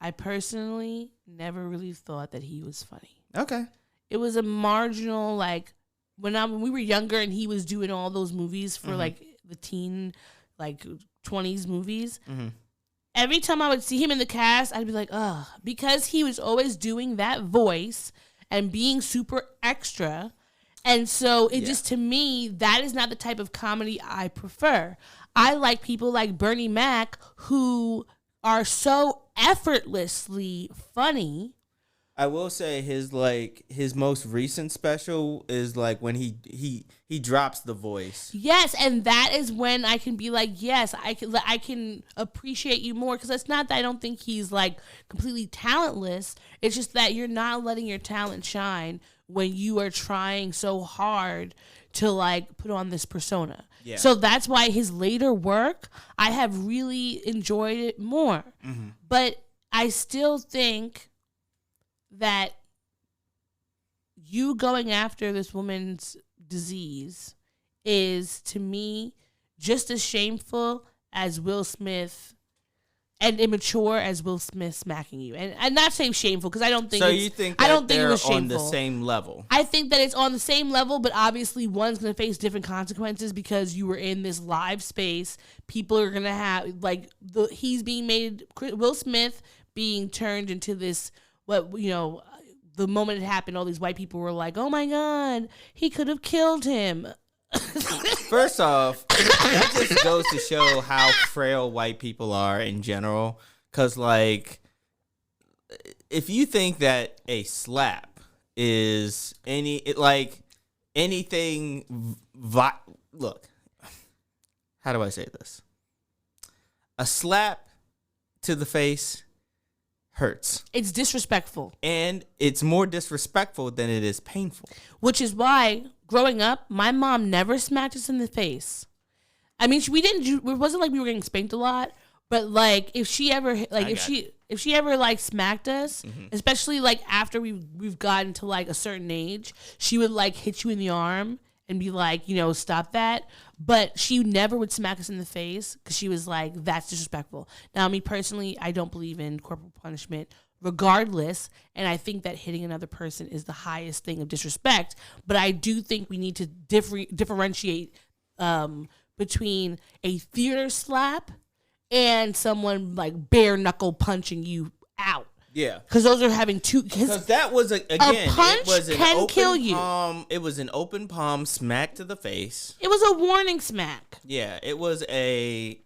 I personally never really thought that he was funny. Okay. It was a marginal, like, when we were younger and he was doing all those movies for like the teen, like 20s movies. Mm-hmm. Every time I would see him in the cast, I'd be like, ugh, because he was always doing that voice and being super extra. And so it just, to me, that is not the type of comedy I prefer. I like people like Bernie Mac who are so effortlessly funny. I will say his most recent special is like when he drops the voice. Yes, and that is when I can be like, yes, I can appreciate you more, because it's not that I don't think he's like completely talentless. It's just that you're not letting your talent shine when you are trying so hard to like put on this persona. Yeah. So that's why his later work, I have really enjoyed it more. Mm-hmm. But I still think that you going after this woman's disease is, to me, just as shameful as Will Smith, and immature as Will Smith smacking you. And I'm not saying shameful, because I don't think you think that they're on the same level? I think that it's on the same level, but obviously one's going to face different consequences because you were in this live space. People are going to have, like, he's being made, Will Smith being turned into this, the moment it happened, all these white people were like, oh my God, he could have killed him. First off, that just goes to show how frail white people are in general. Because, like, if you think that a slap is anything, look, how do I say this? A slap to the face hurts. It's disrespectful. And it's more disrespectful than it is painful. Which is why, growing up, my mom never smacked us in the face. I mean, it wasn't like we were getting spanked a lot, but like if she ever smacked us, mm-hmm. especially like after we've gotten to like a certain age, she would like hit you in the arm and be like, stop that. But she never would smack us in the face because she was like, that's disrespectful. Now, me personally, I don't believe in corporal punishment regardless. And I think that hitting another person is the highest thing of disrespect. But I do think we need to differentiate between a theater slap and someone like bare knuckle punching you out. Yeah, because those are having two. Because that was a punch can kill you. It was an open palm smack to the face. It was a warning smack. Yeah, it was a.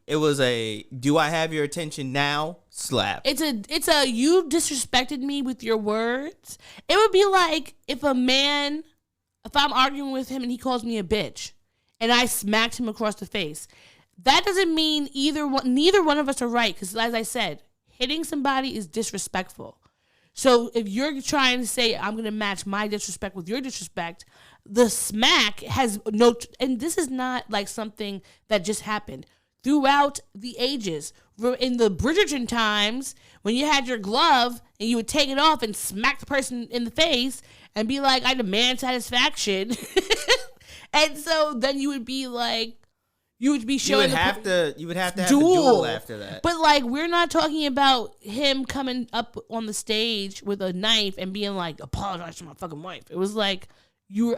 Do I have your attention now? Slap. It's a. You disrespected me with your words. It would be like if I'm arguing with him and he calls me a bitch, and I smacked him across the face. That doesn't mean neither one of us are right. Because as I said, hitting somebody is disrespectful. So if you're trying to say, I'm going to match my disrespect with your disrespect, the smack has no... And this is not like something that just happened. Throughout the ages, in the Bridgerton times, when you had your glove and you would take it off and smack the person in the face and be like, I demand satisfaction. And so then you would be like, You would be showing. You would have to have a duel after that. But like, we're not talking about him coming up on the stage with a knife and being like, "Apologize to my fucking wife." It was like, you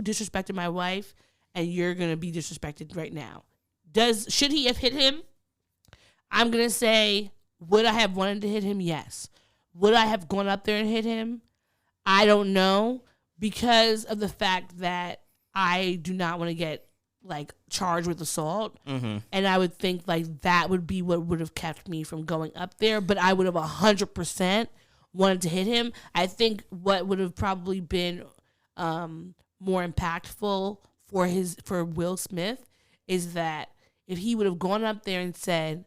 disrespected my wife, and you're gonna be disrespected right now. Should he have hit him? I'm gonna say, would I have wanted to hit him? Yes. Would I have gone up there and hit him? I don't know, because of the fact that I do not want to get like charged with assault. Mm-hmm. And I would think like that would be what would have kept me from going up there, but I would have 100% wanted to hit him. I think what would have probably been more impactful for Will Smith is that if he would have gone up there and said,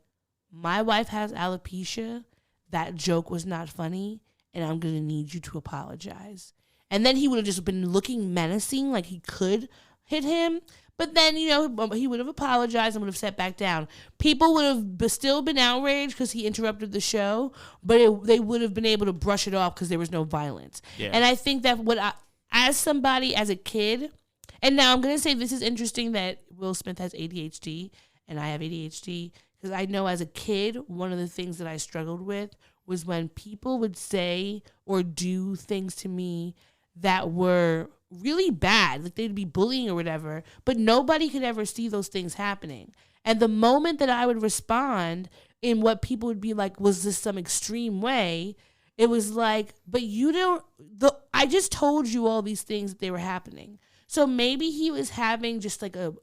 "My wife has alopecia, that joke was not funny, and I'm going to need you to apologize." And then he would have just been looking menacing, like he could hit him. But then, he would have apologized and would have sat back down. People would have still been outraged because he interrupted the show, but they would have been able to brush it off because there was no violence. Yeah. And I think that as a kid, and now I'm going to say this is interesting that Will Smith has ADHD and I have ADHD, because I know as a kid, one of the things that I struggled with was when people would say or do things to me that were really bad, like they'd be bullying or whatever, but nobody could ever see those things happening. And the moment that I would respond in what people would be like, was this some extreme way? It was like, but I just told you all these things that they were happening. So maybe he was having just like a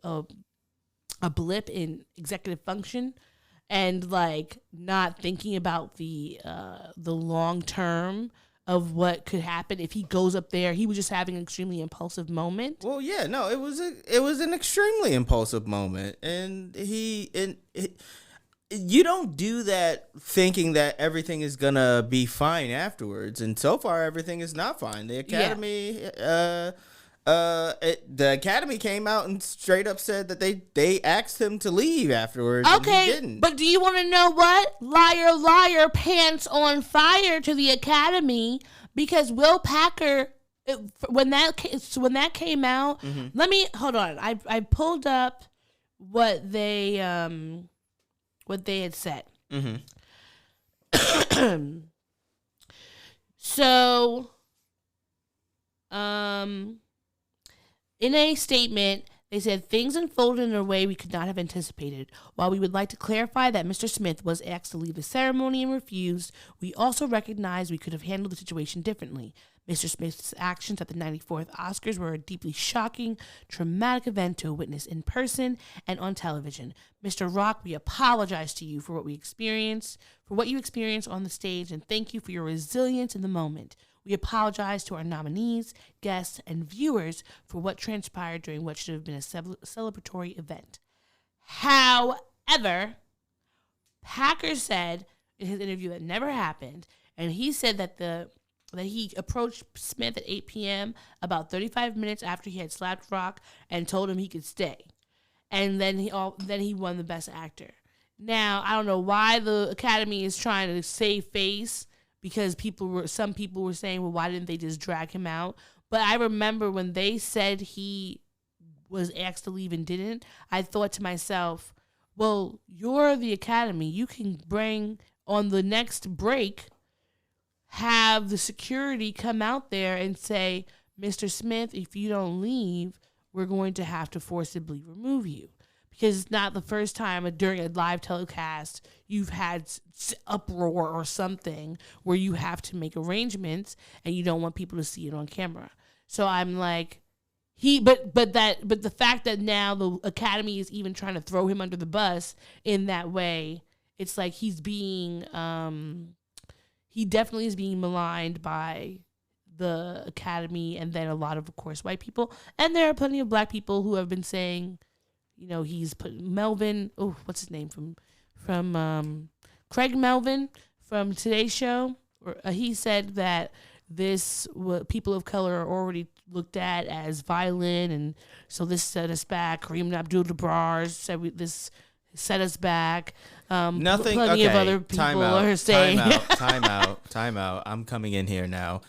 blip in executive function and like not thinking about the long term of what could happen if he goes up there. He was just having an extremely impulsive moment. Well, yeah, no, it was an extremely impulsive moment, and you don't do that thinking that everything is gonna be fine afterwards, and so far everything is not fine. The Academy, the Academy came out and straight up said that they asked him to leave afterwards. Okay, and he didn't. But do you want to know what? Liar, liar, pants on fire to the Academy, because Will Packer, when that came out, mm-hmm. Let me hold on. I pulled up what they had said. Mm-hmm. So, in a statement, they said, things unfolded in a way we could not have anticipated. While we would like to clarify that Mr. Smith was asked to leave the ceremony and refused, we also recognize we could have handled the situation differently. Mr. Smith's actions at the 94th Oscars were a deeply shocking, traumatic event to witness in person and on television. Mr. Rock, we apologize to you for what you experienced on the stage, and thank you for your resilience in the moment. We apologize to our nominees, guests, and viewers for what transpired during what should have been a celebratory event. However, Packer said in his interview that never happened, and he said that he approached Smith at 8 p.m. about 35 minutes after he had slapped Rock and told him he could stay. And then he won the Best Actor. Now, I don't know why the Academy is trying to save face, because some people were saying, well, why didn't they just drag him out? But I remember when they said he was asked to leave and didn't, I thought to myself, well, you're the Academy. You can bring on the next break, have the security come out there and say, Mr. Smith, if you don't leave, we're going to have to forcibly remove you. Because it's not the first time during a live telecast you've had uproar or something where you have to make arrangements and you don't want people to see it on camera. So I'm like, but the fact that now the Academy is even trying to throw him under the bus in that way, it's like he's being, he definitely is being maligned by the Academy, and then a lot of course, white people. And there are plenty of black people who have been saying, he's put Melvin. Oh, what's his name from Craig Melvin from Today's Show? He said that people of color are already looked at as violent, and so this set us back. Kareem Abdul-Jabbar said this set us back. Nothing. Plenty of other people are saying. Time out. I'm coming in here now.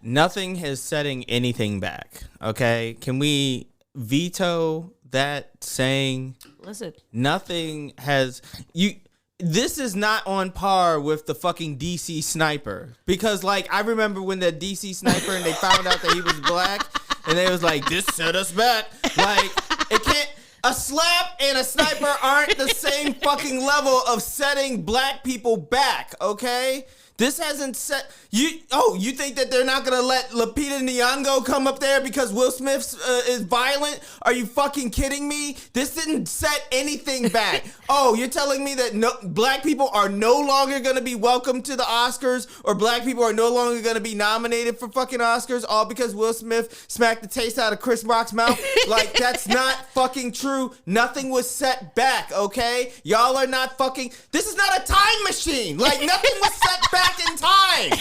Nothing is setting anything back. Okay, can we veto that saying, listen, nothing has you. This is not on par with the fucking DC sniper, because like I remember when the DC sniper and they found out that he was black and they was like, this set us back. Like it can't. A slap and a sniper aren't the same fucking level of setting black people back, okay? This hasn't set you. Oh, you think that they're not gonna let Lupita Nyong'o come up there because Will Smith is violent? Are you fucking kidding me? This didn't set anything back. Oh, you're telling me that black people are no longer gonna be welcome to the Oscars, or black people are no longer gonna be nominated for fucking Oscars, all because Will Smith smacked the taste out of Chris Rock's mouth? Like, that's not fucking true. Nothing was set back, okay? Y'all are not fucking. This is not a time machine. Like, nothing was set back in time,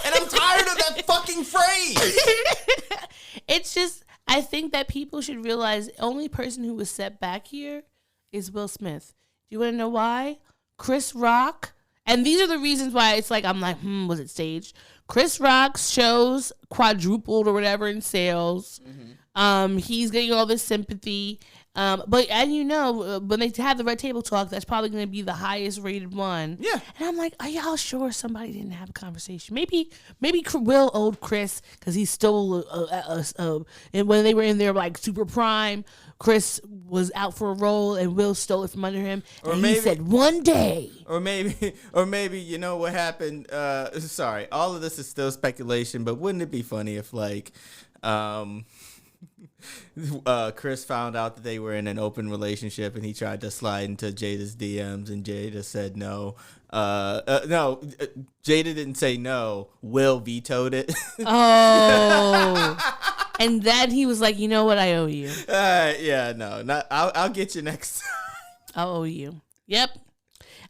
and I'm tired of that fucking phrase. It's just, I think that people should realize the only person who was set back here is Will Smith. Do you want to know why? Chris Rock, and these are the reasons why it's like, I'm like, was it staged? Chris Rock's shows quadrupled or whatever in sales. Mm-hmm. He's getting all this sympathy. But and you know, when they have the Red Table Talk, that's probably going to be the highest rated one. Yeah. And I'm like, are y'all sure somebody didn't have a conversation? Maybe Will owed Chris because he stole and when they were in their like super prime, Chris was out for a role and Will stole it from under him. And he said one day. Or maybe you know what happened. Sorry, all of this is still speculation, but wouldn't it be funny if like Chris found out that they were in an open relationship and he tried to slide into Jada's DMs and Jada said no. No, Jada didn't say no. Will vetoed it. Oh. And then he was like, you know what? I owe you. Yeah, no. Not, I'll get you next time. I'll owe you. Yep.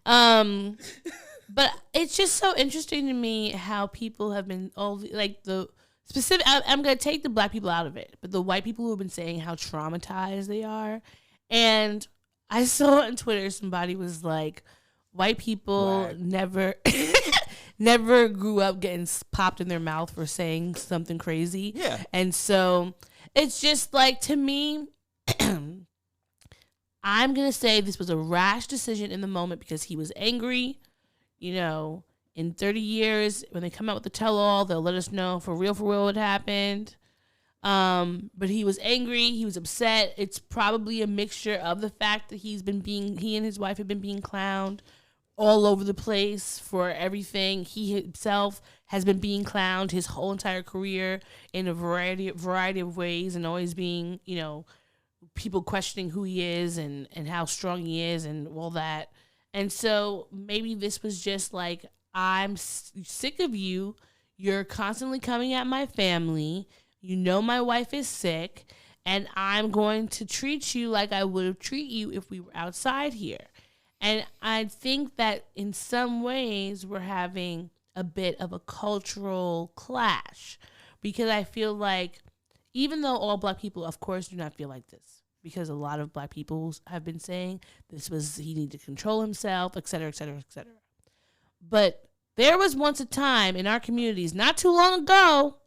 But it's just so interesting to me how people have been like the specific. I'm gonna take the black people out of it, but the white people who have been saying how traumatized they are, and I saw on Twitter somebody was like, white people never grew up getting popped in their mouth for saying something crazy. Yeah, and so it's just like, to me. I'm going to say this was a rash decision in the moment because he was angry. You know, in 30 years, when they come out with the tell-all, they'll let us know for real what happened. But he was angry. He was upset. It's probably a mixture of the fact that he and his wife have been being clowned all over the place for everything. He himself has been being clowned his whole entire career in a variety of ways, and always being, you know, people questioning who he is and how strong he is and all that. And so maybe this was just like, I'm sick of you. You're constantly coming at my family. You know my wife is sick, and I'm going to treat you like I would treat you if we were outside here. And I think that in some ways we're having a bit of a cultural clash, because I feel like, even though all black people, of course, do not feel like this, because a lot of black people have been saying he needed to control himself, et cetera, et cetera, et cetera. But there was once a time in our communities, not too long ago,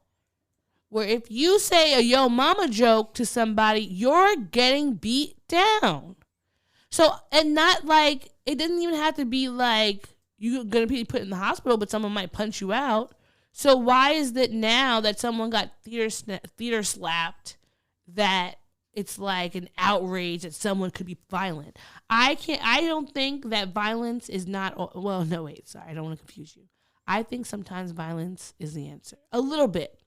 where if you say a yo mama joke to somebody, you're getting beat down. So, and not like, it didn't even have to be like you're going to be put in the hospital, but someone might punch you out. So why is it now that someone got theater slapped that it's like an outrage that someone could be violent? I don't think that violence is not, well, no, wait, sorry, I don't want to confuse you. I think sometimes violence is the answer. A little bit.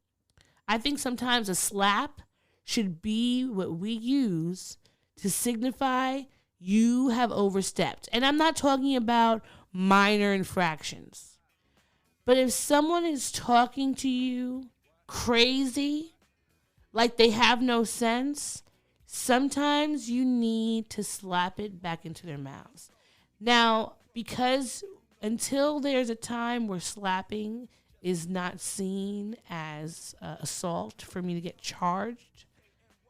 I think sometimes a slap should be what we use to signify you have overstepped. And I'm not talking about minor infractions. But if someone is talking to you crazy, like they have no sense, sometimes you need to slap it back into their mouths. Now, because until there's a time where slapping is not seen as assault for me to get charged,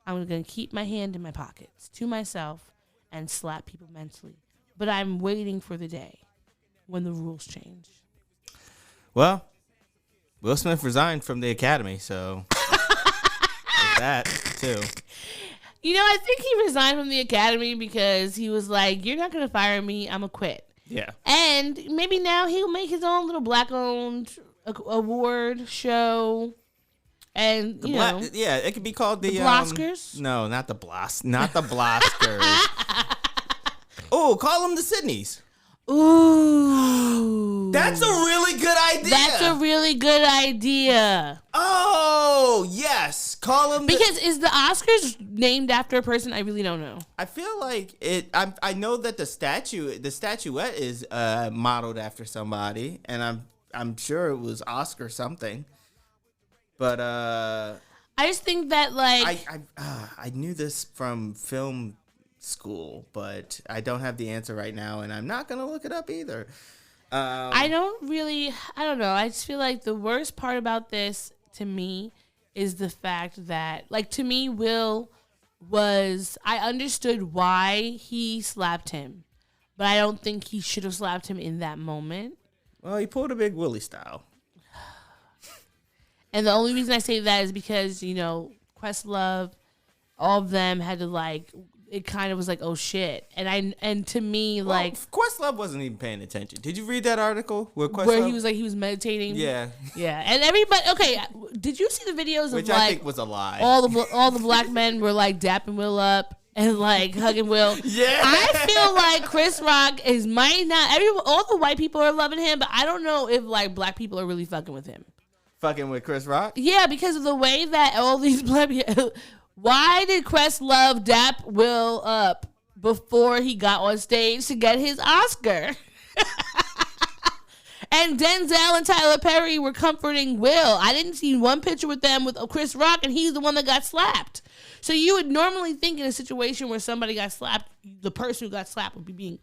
I'm going to keep my hand in my pockets to myself and slap people mentally. But I'm waiting for the day when the rules change. Well, Will Smith resigned from the Academy, so there's that too. I think he resigned from the Academy because he was like, "You're not gonna fire me. I'm gonna quit." Yeah. And maybe now he'll make his own little black-owned award show. And, yeah, it could be called the Bloskers? No, not the Bloskers. Oh, call them the Sydneys. Ooh. That's a really good idea. That's a really good idea. Oh, yes. Call them Because is the Oscars named after a person? I really don't know. I feel like it. I know that the statuette is modeled after somebody, and I'm sure it was Oscar something. But I just think that I knew this from film school, but I don't have the answer right now, and I'm not gonna look it up either. I don't know. I just feel like the worst part about this to me is the fact that, to me, Will I understood why he slapped him, but I don't think he should have slapped him in that moment. Well, he pulled a big Willie style. And the only reason I say that is because, Questlove, all of them had to it kind of was like, oh shit. And to me, Questlove wasn't even paying attention. Did you read that article where he was meditating? Yeah. Yeah. And everybody, okay, did you see the videos Which of I think was a lie. all the black men were dapping Will up and hugging Will? Yeah. I feel like Chris Rock all the white people are loving him, but I don't know if black people are really fucking with him. Fucking with Chris Rock? Yeah, because of the way that all these black people... Why did Questlove dap Will up before he got on stage to get his Oscar? And Denzel and Tyler Perry were comforting Will. I didn't see one picture with them with Chris Rock, and he's the one that got slapped. So you would normally think in a situation where somebody got slapped, the person who got slapped would be being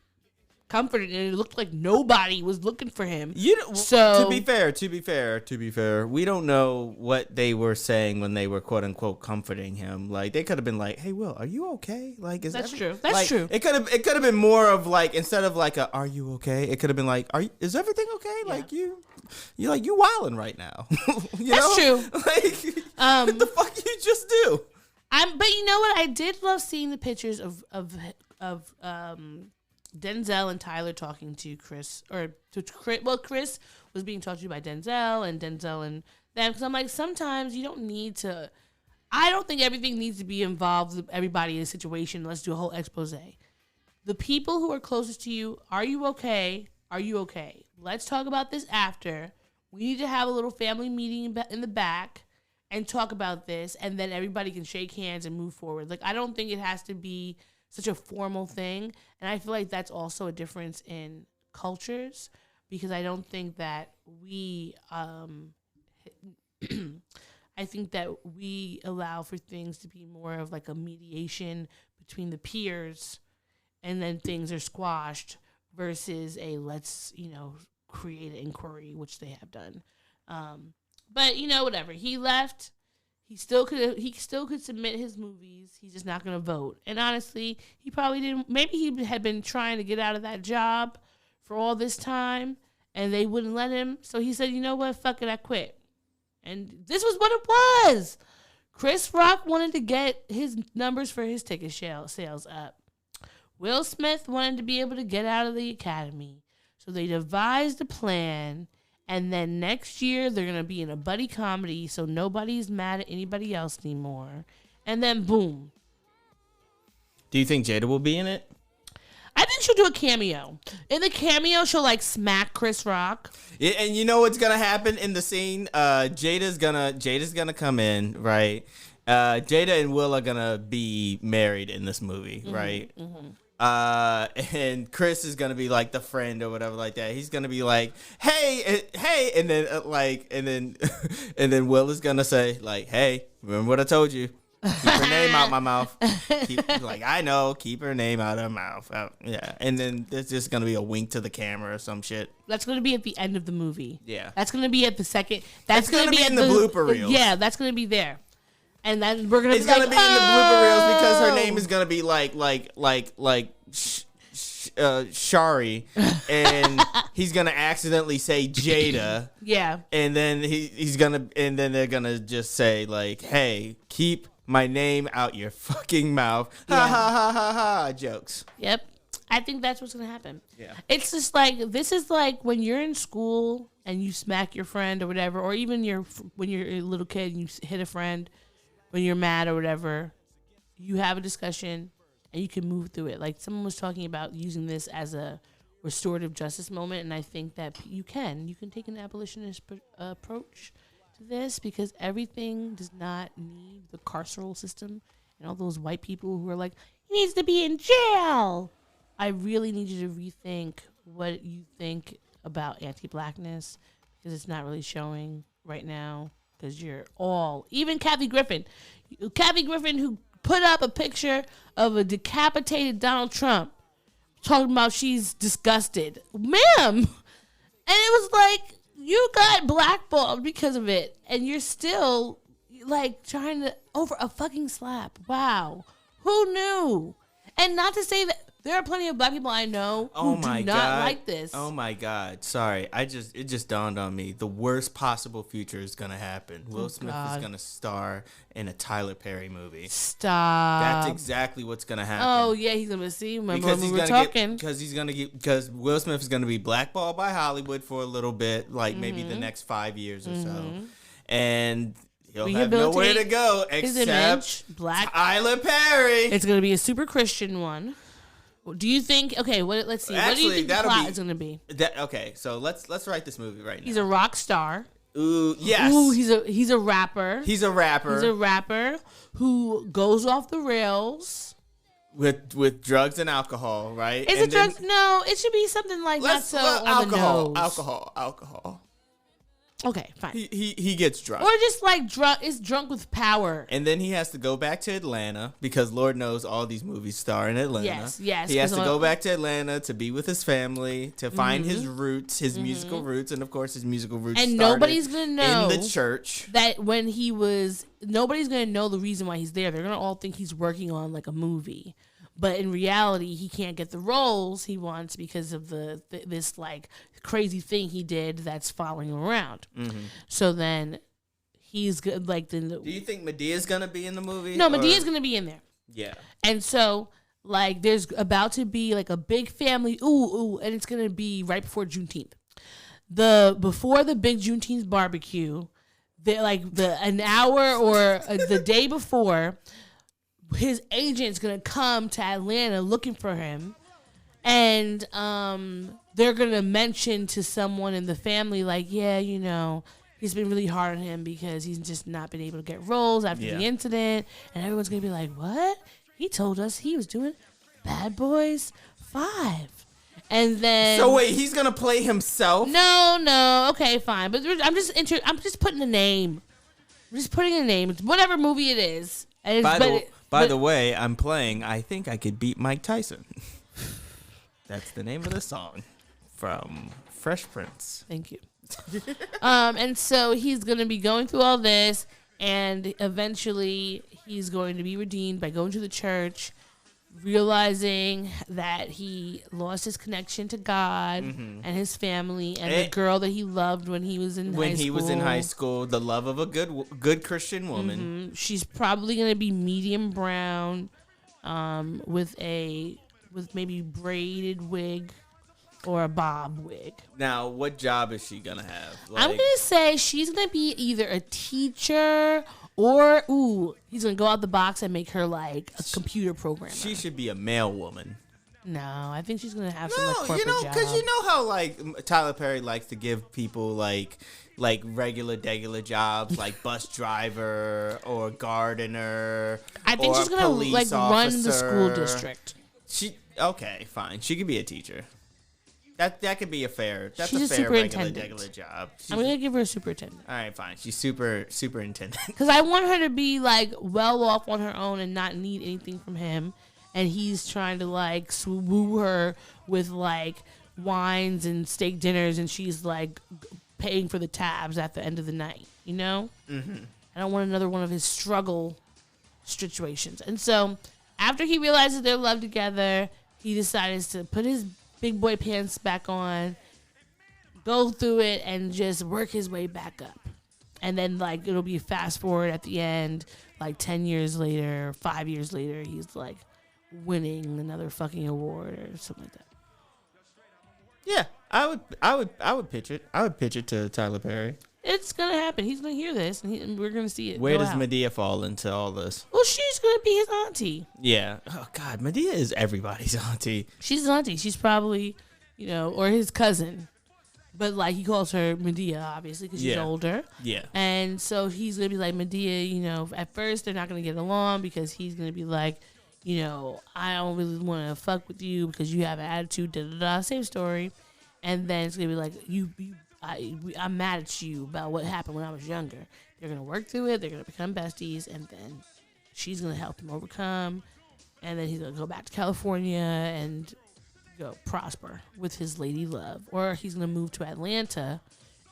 comforted, and it looked like nobody was looking for him. To be fair, we don't know what they were saying when they were quote unquote comforting him. They could have been like, "Hey, Will, are you okay?" That's true. That's true. It could have been more of instead of "Are you okay?" It could have been is everything okay? Yeah. You wilding right now. That's true. What the fuck you just do? But you know what? I did love seeing the pictures of Denzel and Tyler talking to Chris, Chris was being talked to by Denzel and them, because I'm like, sometimes you don't need to, I don't think everything needs to be involved with everybody in a situation. Let's do a whole expose. The people who are closest to you, are you okay? Are you okay? Let's talk about this after. We need to have a little family meeting in the back and talk about this, and then everybody can shake hands and move forward. I don't think it has to be such a formal thing, and I feel like that's also a difference in cultures, because I don't think that we I think that we allow for things to be more of a mediation between the peers, and then things are squashed versus a let's create an inquiry, which they have done. But whatever, he left. He still could submit his movies. He's just not going to vote. And honestly, he probably didn't. Maybe he had been trying to get out of that job for all this time, and they wouldn't let him. So he said, "You know what? Fuck it, I quit." And this was what it was. Chris Rock wanted to get his numbers for his ticket sales up. Will Smith wanted to be able to get out of the Academy. So they devised a plan. And then next year, they're going to be in a buddy comedy, so nobody's mad at anybody else anymore. And then, boom. Do you think Jada will be in it? I think she'll do a cameo. In the cameo, she'll, smack Chris Rock. Yeah, and you know what's going to happen in the scene? Jada's gonna come in, right? Jada and Will are going to be married in this movie, right? Mm-hmm. And Chris is gonna be the friend or whatever like that. He's gonna be like, hey, and then and then Will is gonna say hey, remember what I told you? Keep her name out my mouth. I know, keep her name out of her mouth. Yeah, and then there's just gonna be a wink to the camera or some shit. That's gonna be at the end of the movie. Yeah, that's gonna be at the second. That's gonna be in the blooper reels. Yeah, that's gonna be there. And then we're gonna. It's gonna be in the blooper reels because her name is gonna be Shari, and he's gonna accidentally say Jada. Yeah. And then they're gonna just say hey, keep my name out your fucking mouth. Ha Yeah. ha ha ha ha. Jokes. Yep. I think that's what's going to happen. Yeah. It's just like, this is like when you're in school and you smack your friend or whatever, or even when you're a little kid and you hit a friend when you're mad or whatever, you have a discussion and you can move through it. Like someone was talking about using this as a restorative justice moment, and I think that you can take an abolitionist approach to this, because everything does not need the carceral system and all those white people who are like, he needs to be in jail. I really need you to rethink what you think about anti-blackness, because it's not really showing right now, because you're all, even Kathy Griffin who put up a picture of a decapitated Donald Trump talking about she's disgusted. Ma'am! And it was like, you got blackballed because of it, and you're still like trying to over a fucking slap. Wow. Who knew? And not to say that there are plenty of black people I know who do not like this. Oh my God. Sorry. It just dawned on me. The worst possible future is going to happen. Will Smith is going to star in a Tyler Perry movie. Stop. That's exactly what's going to happen. Oh, yeah, he's going to see. Remember Because when he's we were gonna talking. because Will Smith is going to be blackballed by Hollywood for a little bit, like maybe the next 5 years or so. And he'll have nowhere to go his except image, black. Tyler Perry. It's going to be a super Christian one. Do you think? Okay, let's see. What do you think the plot is going to be? Okay, so let's write this movie right now. He's a rock star. Ooh, yes. Ooh, he's a rapper. He's a rapper. He's a rapper who goes off the rails with drugs and alcohol, right? Is it drugs? No, it should be something like not so on the nose. Alcohol. Okay, fine. He gets drunk. Or just like drunk with power. And then he has to go back to Atlanta, because Lord knows all these movies star in Atlanta. Yes. He has to go back to Atlanta to be with his family, to find his roots, his musical roots, and of course his musical roots. And nobody's gonna know in the church that when he was. Nobody's gonna know the reason why he's there. They're gonna all think he's working on like a movie. But in reality, he can't get the roles he wants because of this like crazy thing he did that's following him around. Mm-hmm. So then he's good. Like, do you think Medea's gonna be in the movie? No, Medea's gonna be in there. Yeah. And so like, there's about to be like a big family. And it's gonna be right before Juneteenth. Before the big Juneteenth barbecue, an hour or the day before. His agent's gonna come to Atlanta looking for him, and they're gonna mention to someone in the family, like, yeah, he's been really hard on him because he's just not been able to get roles after the incident, and everyone's gonna be like, what? He told us he was doing Bad Boys 5. And then so wait, he's gonna play himself? No, okay, fine, but I'm just putting a name. I'm just putting a name. It's whatever movie it is. By the way, I'm playing I Think I Could Beat Mike Tyson. That's the name of the song from Fresh Prince. Thank you. And so he's going to be going through all this, and eventually he's going to be redeemed by going to the church, realizing that he lost his connection to God and his family and the girl that he loved when he was in high school. The love of a good Christian woman. Mm-hmm. She's probably going to be medium brown, with maybe braided wig or a bob wig. Now, what job is she going to have? I'm going to say she's going to be either a teacher or, he's going to go out the box and make her like a computer programmer. She should be a mail woman. No, I think she's going to have some like corporate job. Because you know how like Tyler Perry likes to give people like regular jobs, like bus driver or gardener. I think she's going to like run the school district. Okay, fine. She could be a teacher. That could be a fair. That's she's a fair regular job. I'm gonna give her a superintendent. All right, fine. She's superintendent. Because I want her to be like well off on her own and not need anything from him, and he's trying to like woo her with like wines and steak dinners, and she's like paying for the tabs at the end of the night. Mm-hmm. I don't want another one of his struggle situations. And so after he realizes they're loved together, he decides to put his big boy pants back on, go through it, and just work his way back up. And then like it'll be a fast forward at the end, like 10 years later, 5 years later, he's like winning another fucking award or something like that. Yeah, I would pitch it. I would pitch it to Tyler Perry. It's gonna happen. He's gonna hear this, and we're gonna see it. Where go does out. Medea fall into all this? Well, she's gonna be his auntie. Yeah. Oh God, Medea is everybody's auntie. She's his auntie. She's probably, or his cousin. But, like, he calls her Medea, obviously, because she's older. Yeah. And so he's going to be like, Medea, at first they're not going to get along because he's going to be like, I don't really want to fuck with you because you have an attitude, da-da-da, same story. And then it's going to be like, I'm mad at you about what happened when I was younger. They're going to work through it. They're going to become besties. And then she's going to help him overcome. And then he's going to go back to California and go prosper with his lady love, or he's gonna move to Atlanta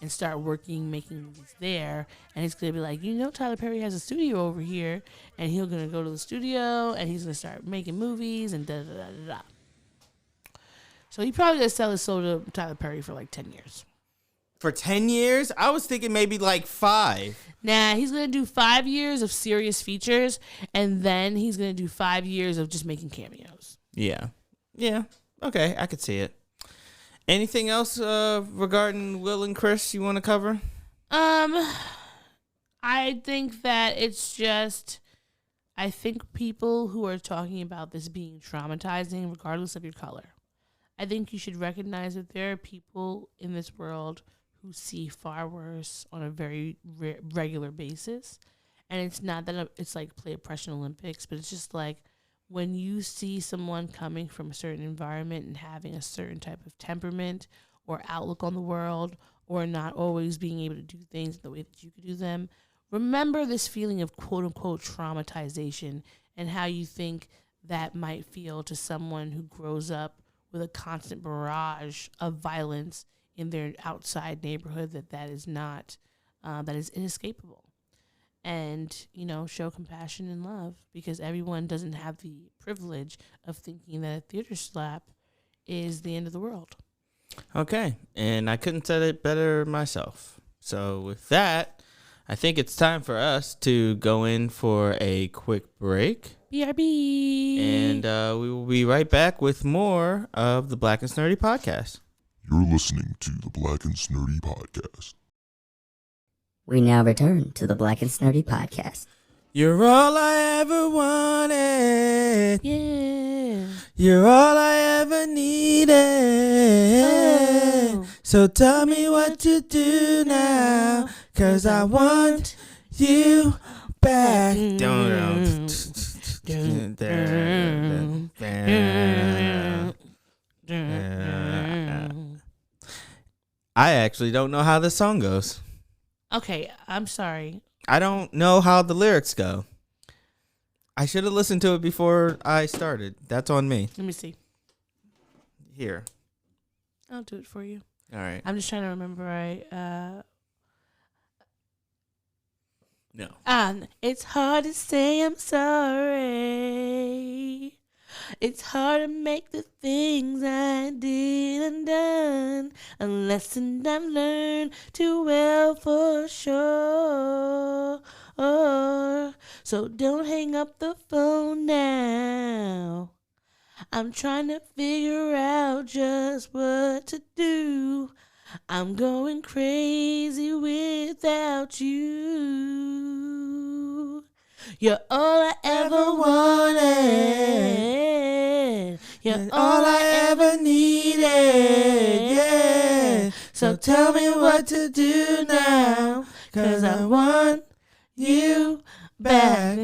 and start making movies there, and he's gonna be like, Tyler Perry has a studio over here, and he's gonna go to the studio and he's gonna start making movies and da da da da da. So he probably gonna sell his soul to Tyler Perry for like 10 years. For 10 years? I was thinking maybe like 5. Nah, he's gonna do 5 years of serious features, and then he's gonna do 5 years of just making cameos. Yeah. Okay, I could see it. Anything else regarding Will and Chris you want to cover? I think that it's just, I think people who are talking about this being traumatizing, regardless of your color, I think you should recognize that there are people in this world who see far worse on a very regular basis. And it's not that it's like play oppression Olympics, but it's just like, when you see someone coming from a certain environment and having a certain type of temperament or outlook on the world, or not always being able to do things the way that you could do them, remember this feeling of quote-unquote traumatization and how you think that might feel to someone who grows up with a constant barrage of violence in their outside neighborhood that is not, that is inescapable. And, show compassion and love, because everyone doesn't have the privilege of thinking that a theater slap is the end of the world. Okay, and I couldn't say it better myself. So with that, I think it's time for us to go in for a quick break. BRB. And we will be right back with more of the Black and Snurdy podcast. You're listening to the Black and Snurdy podcast. We now return to the Black and Snurdy podcast. You're all I ever wanted. Yeah. You're all I ever needed. Oh. So tell me what to do now, 'cause I want you back. I actually don't know how this song goes. Okay, I'm sorry. I don't know how the lyrics go. I should have listened to it before I started. That's on me. Let me see. Here. I'll do it for you. All right. I'm just trying to remember. No. It's hard to say I'm sorry. It's hard to make the things I did undone. A lesson I've learned too well for sure. So don't hang up the phone now. I'm trying to figure out just what to do. I'm going crazy without you. You're all I ever wanted. You're all I ever needed. Yeah. So tell me what to do now, 'cause I want you back.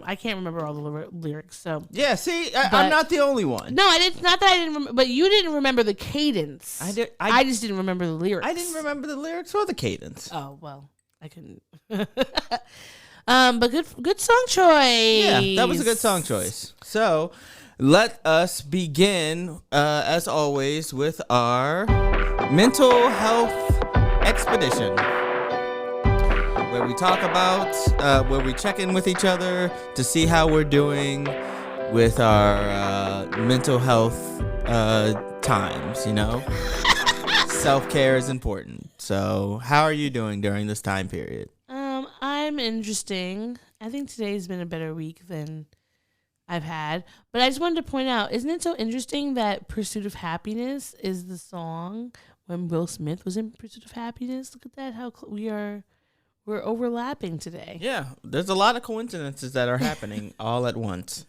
I can't remember all the lyrics, so Yeah, see, I'm not the only one. no, I did not that I didn't remember, but you didn't remember the cadence. I just didn't remember the lyrics. I didn't remember the lyrics or the cadence. Oh well, I couldn't. But good song choice. Yeah, that was a good song choice. So let us begin, as always, with our mental health expedition, where we talk about, where we check in with each other to see how we're doing with our mental health times, you know? Self-care is important. So how are you doing during this time period? I'm interesting. I think today's been a better week than I've had. But I just wanted to point out, isn't it so interesting that Pursuit of Happiness is the song when Will Smith was in Pursuit of Happiness? Look at that, how we're overlapping today. Yeah, there's a lot of coincidences that are happening all at once.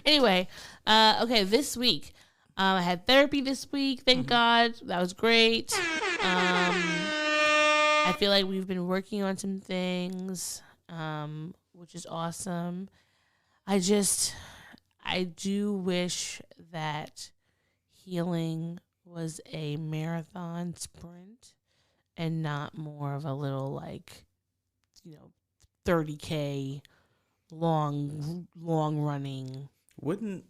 Anyway, okay, this week, I had therapy this week, thank God. That was great. I feel like we've been working on some things, which is awesome. I do wish that healing was a marathon sprint and not more of a little 30K long running. Wouldn't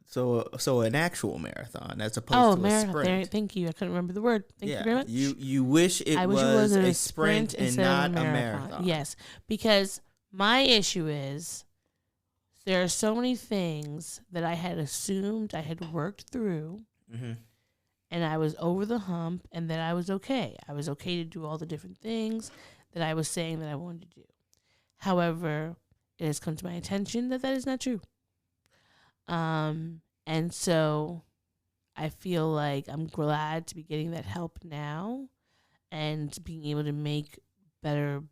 so an actual marathon as opposed to marathon. a sprint. Thank you. I couldn't remember the word. Thank you very much. You wish it was a sprint and not a marathon. Yes, because my issue is there are so many things that I had assumed I had worked through, and I was over the hump, and that I was okay. I was okay to do all the different things that I was saying that I wanted to do. However, it has come to my attention that is not true. And so I feel like I'm glad to be getting that help now and being able to make better,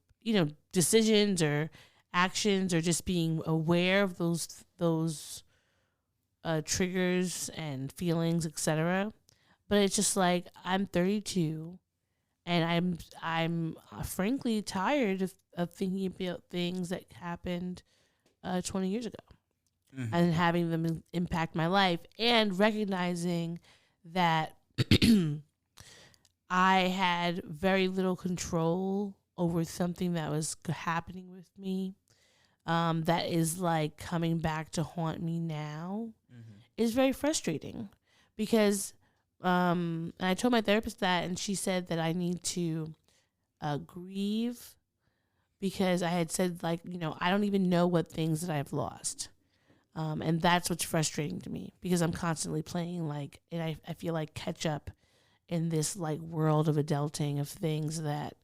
decisions or actions, or just being aware of those triggers and feelings, etc. But it's just like, I'm 32 and I'm frankly tired of thinking about things that happened 20 years ago. And having them impact my life, and recognizing that I had very little control over something that was happening with me, that is like coming back to haunt me now, is very frustrating. Because and I told my therapist that, and she said that I need to grieve, because I had said, I don't even know what things that I've lost. And that's what's frustrating to me, because I'm constantly playing and I feel like catch up in this world of adulting, of things that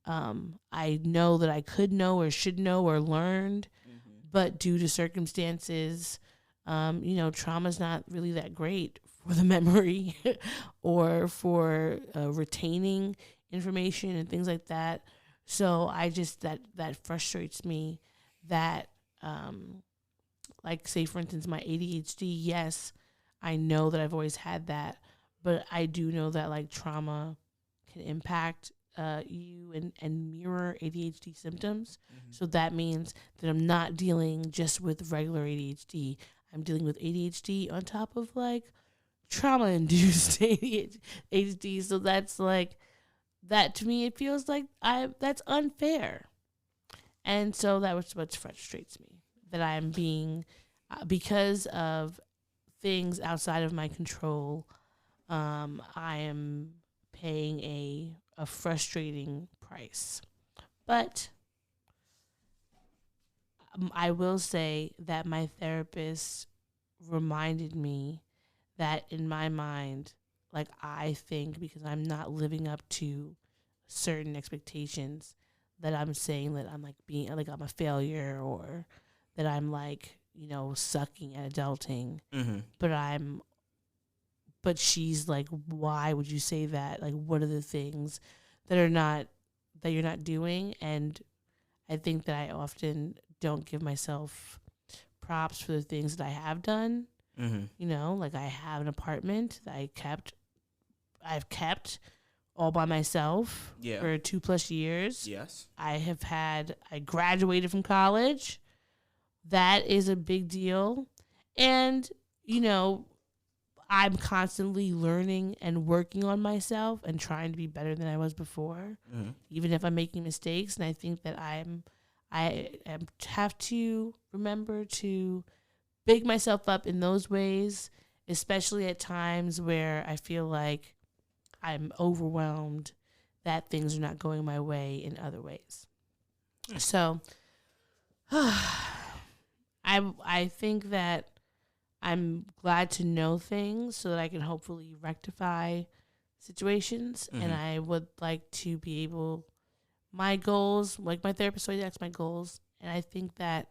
I know that I could know or should know or learned, but due to circumstances, trauma's not really that great for the memory or for retaining information and things like that. So I just, that frustrates me that, say, for instance, my ADHD, yes, I know that I've always had that, but I do know that, trauma can impact you and mirror ADHD symptoms. So that means that I'm not dealing just with regular ADHD. I'm dealing with ADHD on top of, trauma-induced ADHD. So that's, that to me, it feels like that's unfair. And so that was what frustrates me. That I'm being, because of things outside of my control, I am paying a frustrating price. But I will say that my therapist reminded me that in my mind, I think because I'm not living up to certain expectations, that I'm saying that I'm being I'm a failure, or that I'm sucking at adulting. But she's why would you say that? What are the things that you're not doing? And I think that I often don't give myself props for the things that I have done. I have an apartment that I've kept all by myself for 2+ years. Yes. I graduated from college. That is a big deal. And, I'm constantly learning and working on myself and trying to be better than I was before, even if I'm making mistakes. And I think that I have to remember to big myself up in those ways, especially at times where I feel like I'm overwhelmed that things are not going my way in other ways. So I think that I'm glad to know things so that I can hopefully rectify situations. Mm-hmm. And I would like to be able, my goals, like my therapist always asks my goals. And I think that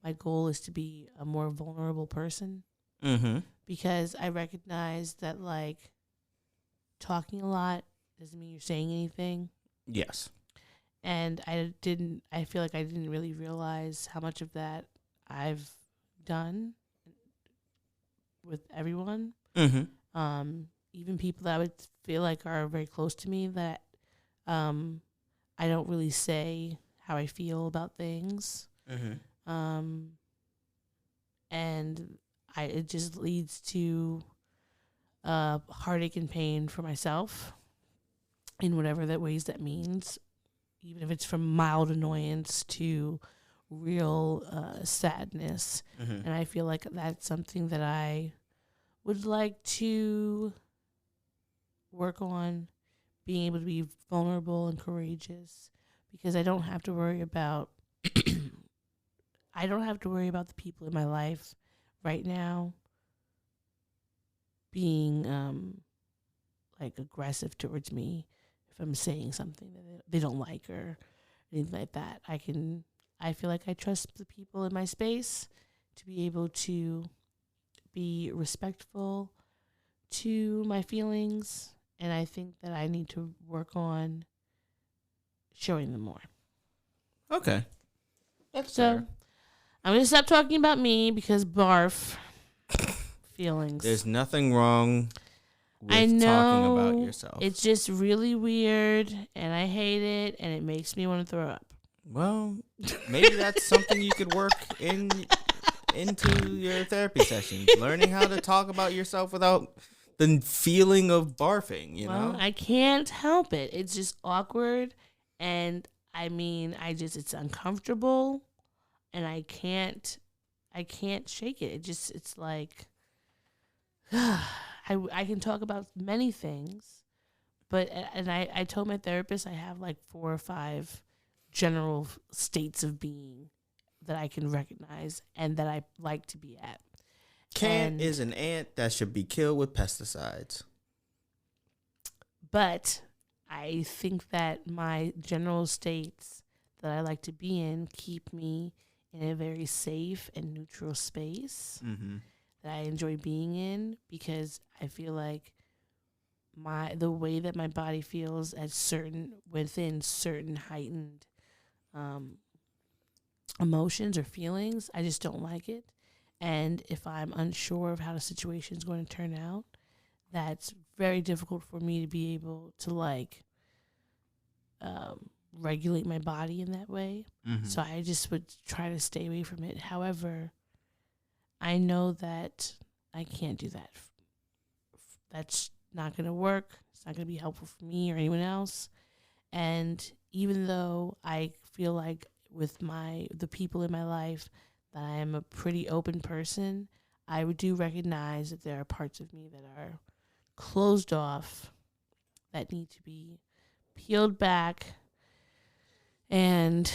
my goal is to be a more vulnerable person. Mm-hmm. Because I recognize that, like, talking a lot doesn't mean you're saying anything. Yes. And I feel like I didn't really realize how much of that I've done with everyone. Mm-hmm. Even people that I would feel like are very close to me that I don't really say how I feel about things. Mm-hmm. And it just leads to heartache and pain for myself in whatever that ways that means, even if it's from mild annoyance to real sadness. Mm-hmm. And I feel like that's something that I would like to work on, being able to be vulnerable and courageous, because I don't have to worry about the people in my life right now being like aggressive towards me if I'm saying something that they don't like or anything like that. I feel like I trust the people in my space to be able to be respectful to my feelings, and I think that I need to work on showing them more. Okay. That's So fair. I'm going to stop talking about me because barf feelings. There's nothing wrong with I know talking about yourself. it's just really weird, and I hate it, and it makes me want to throw up. Well, maybe that's something you could work into your therapy sessions. Learning how to talk about yourself without the feeling of barfing, you know? I can't help it. It's just awkward, and I mean, it's uncomfortable, and I can't shake it. It's like I can talk about many things, but I told my therapist I have like 4 or 5 general states of being that I can recognize and that I like to be at. Can is an ant that should be killed with pesticides. But I think that my general states that I like to be in keep me in a very safe and neutral space that I enjoy being in, because I feel like the way that my body feels within certain heightened emotions or feelings, I just don't like it. And if I'm unsure of how the situation is going to turn out, that's very difficult for me to be able to like regulate my body in that way. So I just would try to stay away from it. However, I know that I can't do that. That's not going to work. It's not going to be helpful for me or anyone else. And even though I feel like with the people in my life that I am a pretty open person, I do recognize that there are parts of me that are closed off that need to be peeled back and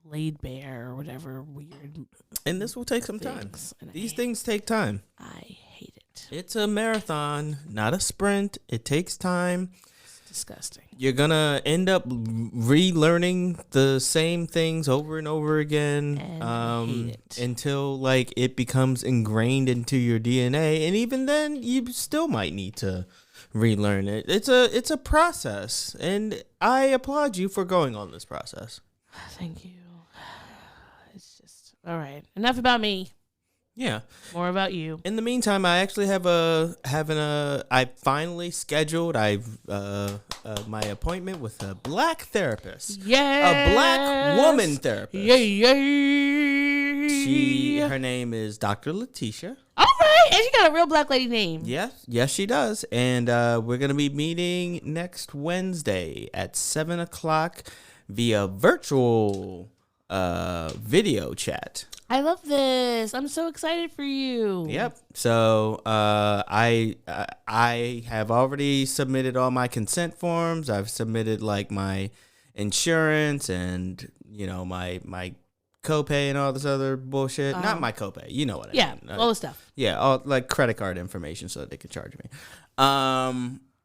laid bare or whatever weird. And this will take some time. things. And These things take time. I hate it. It's a marathon, not a sprint. It takes time. It's disgusting. You're going to end up relearning the same things over and over again And I hate it. until like it becomes ingrained into your DNA. And even then, you still might need to relearn it. It's a process, and I applaud you for going on this process. Thank you. It's just all right. Enough about me. Yeah. More about you. In the meantime, I actually I finally scheduled my appointment with a black therapist. Yeah. A black woman therapist. Yeah. Her name is Dr. Letitia. All right. And she got a real black lady name. Yes, she does. And we're going to be meeting next Wednesday at 7 o'clock via virtual video chat. I love this. I'm so excited for you. Yep. So I have already submitted all my consent forms. I've submitted like my insurance and my copay and all this other bullshit. Not my copay. You know what I mean. All the stuff. Yeah, all like credit card information so that they could charge me.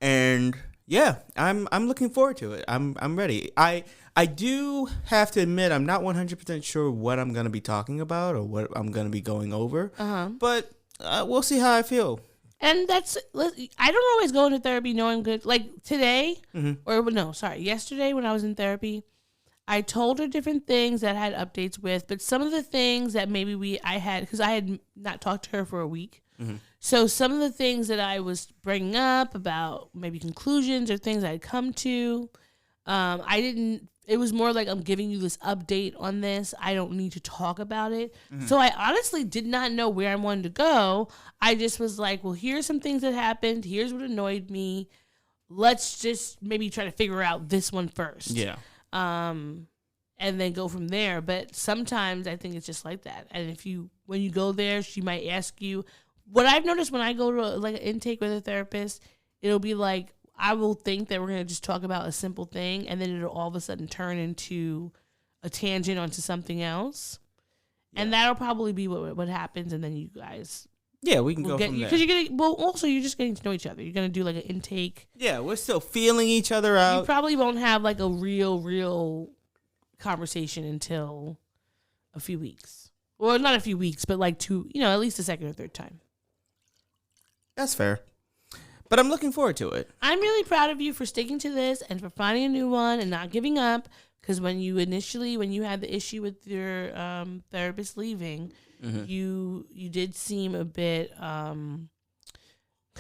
And yeah, I'm looking forward to it. I'm ready. I do have to admit I'm not 100% sure what I'm going to be talking about or what I'm going to be going over. But we'll see how I feel. And I don't always go into therapy knowing good. Like today, yesterday when I was in therapy, I told her different things that I had updates with, but some of the things that maybe I had, because I had not talked to her for a week. So some of the things that I was bringing up about maybe conclusions or things I had come to, it was more like, I'm giving you this update on this. I don't need to talk about it. So I honestly did not know where I wanted to go. I just was like, well, here's some things that happened. Here's what annoyed me. Let's just maybe try to figure out this one first. Yeah. And then go from there. But sometimes I think it's just like that. And when you go there, she might ask you. What I've noticed when I go to like an intake with a therapist, it'll be like, I will think that we're going to just talk about a simple thing, and then it'll all of a sudden turn into a tangent onto something else. Yeah. And that'll probably be what happens, and then you guys... Yeah, we can go from there. Because you're just getting to know each other. You're going to do like an intake. Yeah, we're still feeling each other out. You probably won't have like a real conversation until a few weeks. Well, not a few weeks, but like at least the second or third time. That's fair. But I'm looking forward to it. I'm really proud of you for sticking to this and for finding a new one and not giving up. Because when you had the issue with your therapist leaving, you did seem a bit kind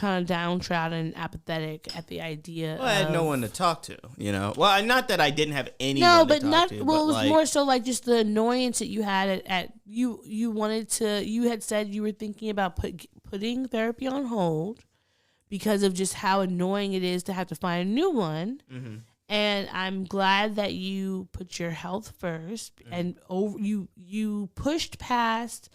of downtrodden and apathetic at the idea. Well, I had no one to talk to, Well, not that I didn't have anyone to talk to. Well, it was more so like just the annoyance that you had you had said you were thinking about putting therapy on hold because of just how annoying it is to have to find a new one. And I'm glad that you put your health first and you pushed past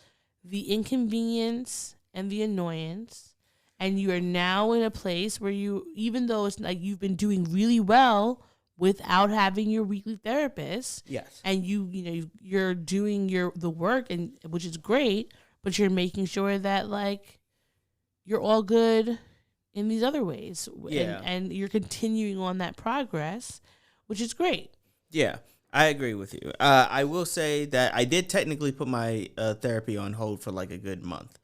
the inconvenience and the annoyance, and you are now in a place where even though it's like you've been doing really well without having your weekly therapist. Yes. And you're doing the work, and which is great, but you're making sure that like you're all good in these other ways. Yeah. And you're continuing on that progress, which is great. Yeah, I agree with you. I will say that I did technically put my therapy on hold for like a good month.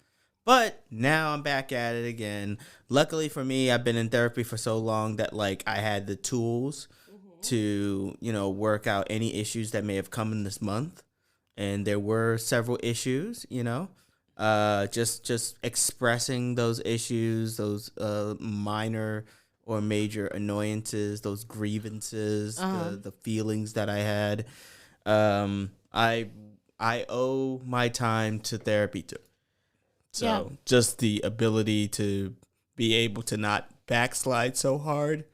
But now I'm back at it again. Luckily for me, I've been in therapy for so long that like I had the tools to, work out any issues that may have come in this month. And there were several issues, just expressing those issues, those minor or major annoyances, those grievances, the feelings that I had. I owe my time to therapy too. So just the ability to be able to not backslide so hard